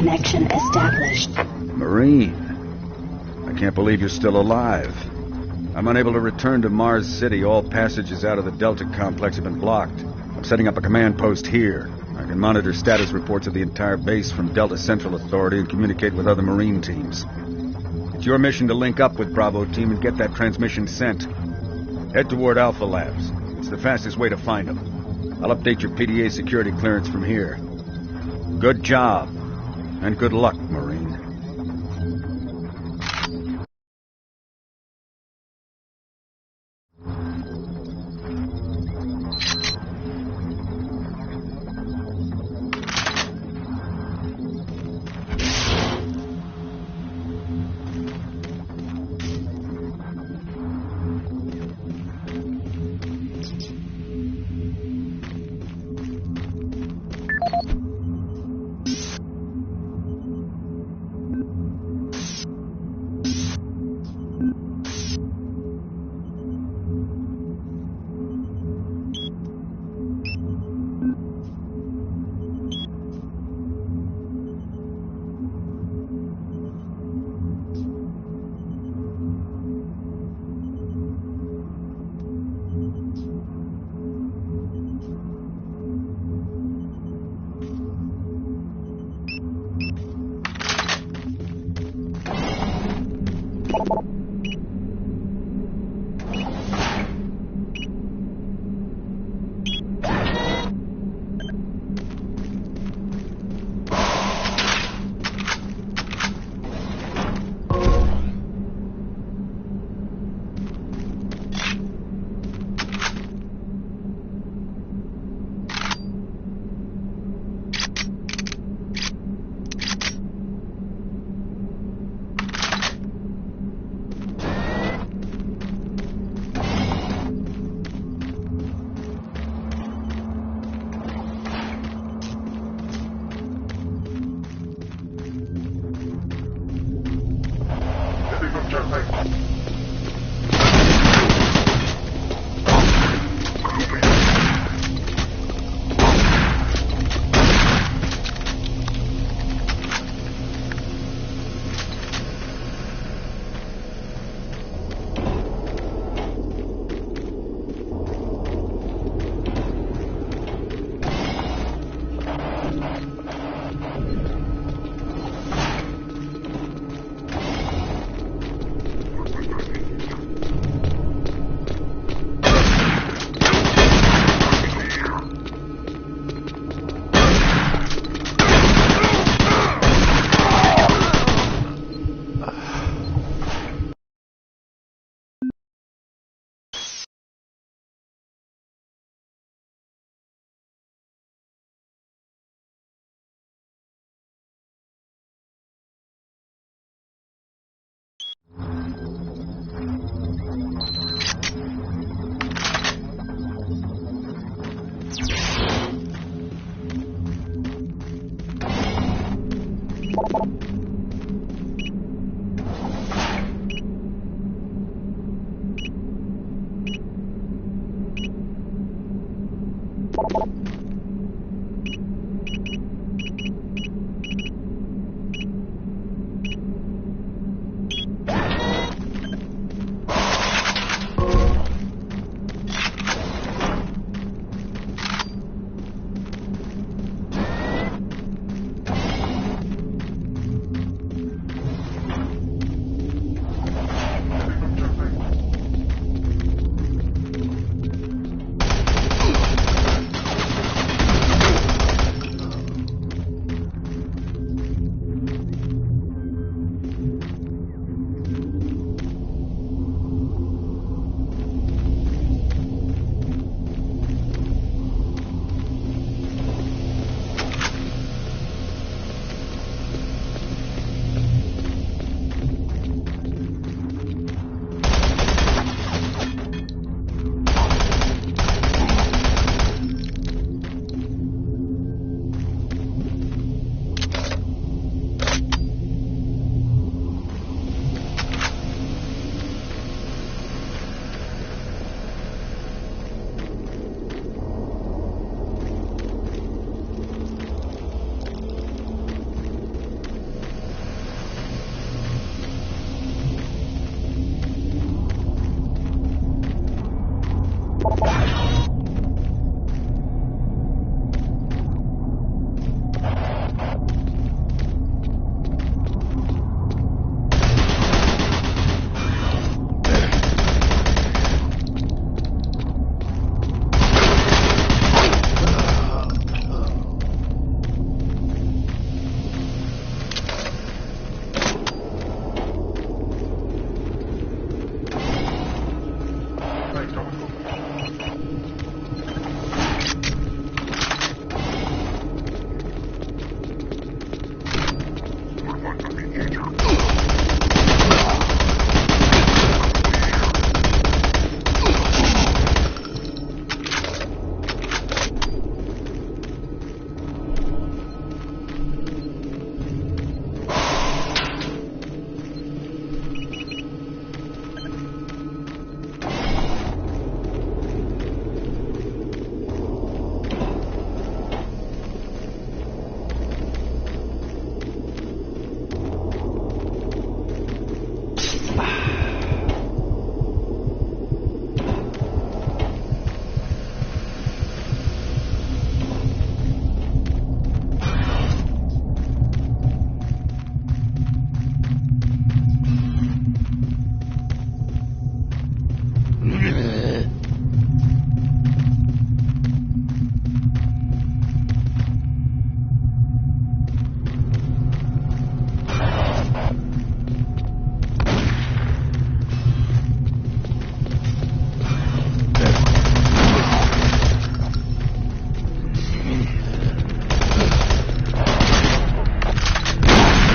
Connection established. Marine, I can't believe you're still alive. I'm unable to return to Mars City. All passages out of the Delta complex have been blocked. I'm setting up a command post here. I can monitor status reports of the entire base from Delta Central Authority and communicate with other Marine teams. It's your mission to link up with Bravo Team and get that transmission sent. Head toward Alpha Labs. It's the fastest way to find them. I'll update your PDA security clearance from here. Good job. And good luck, Marine.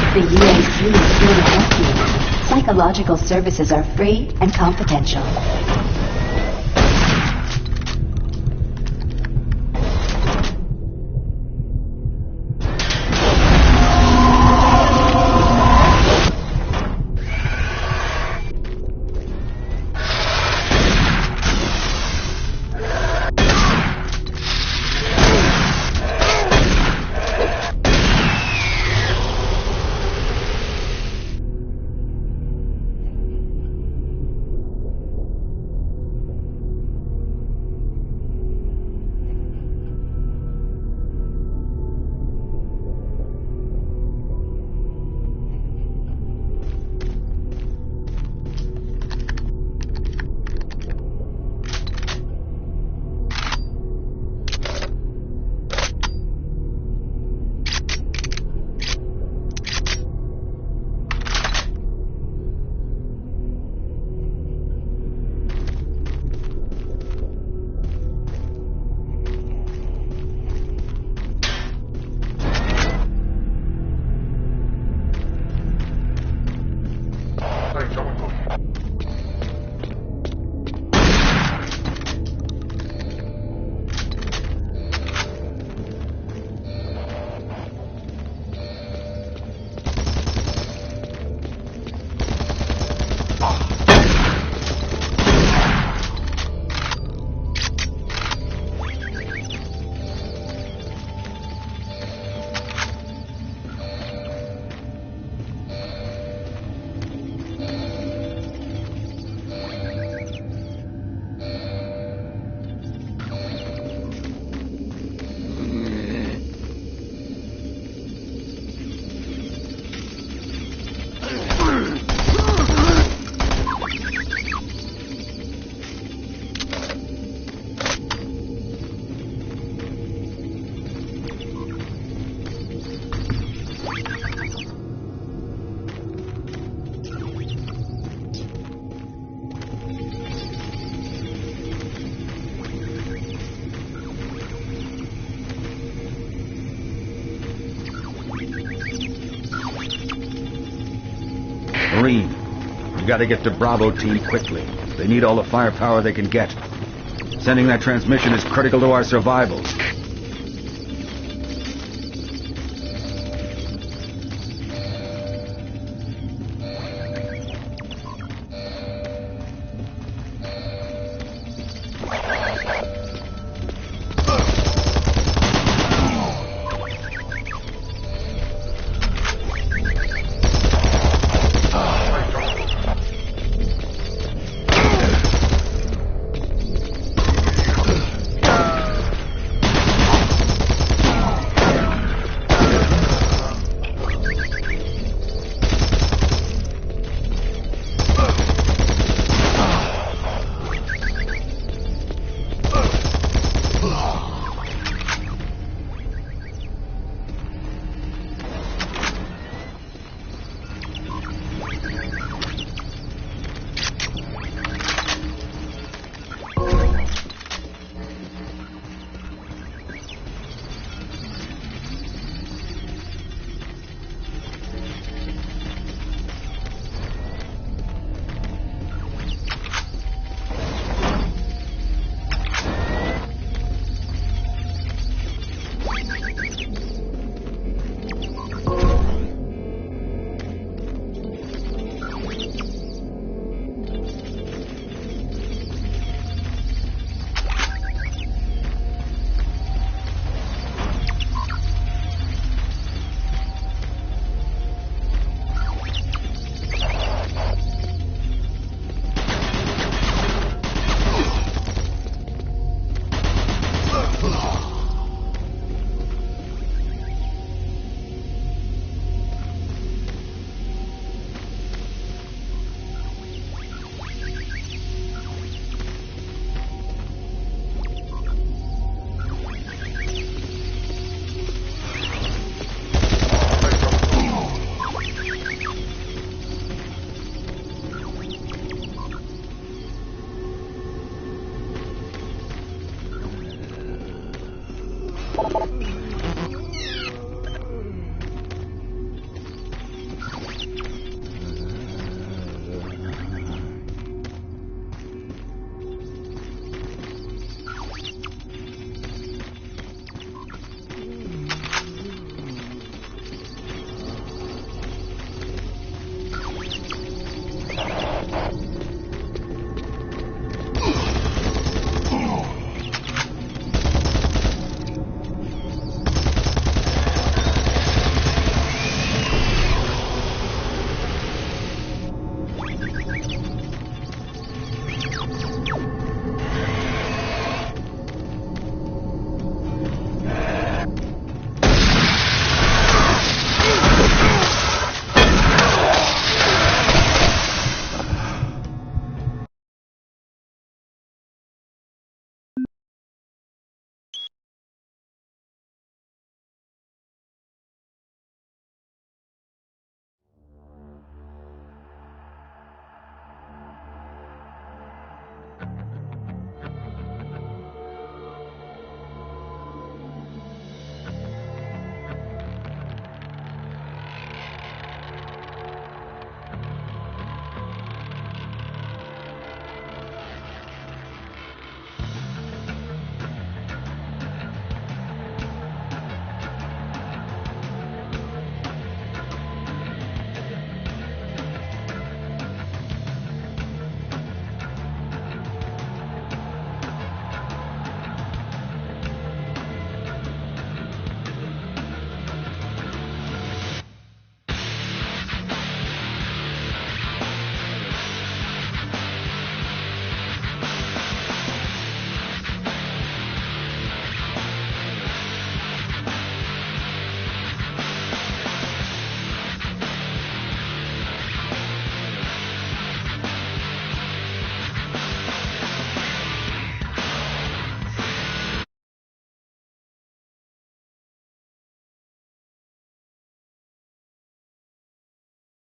The UAC is here to help you. Psychological services are free and confidential. Marine, you gotta get to Bravo team quickly. They need all the firepower they can get. Sending that transmission is critical to our survival.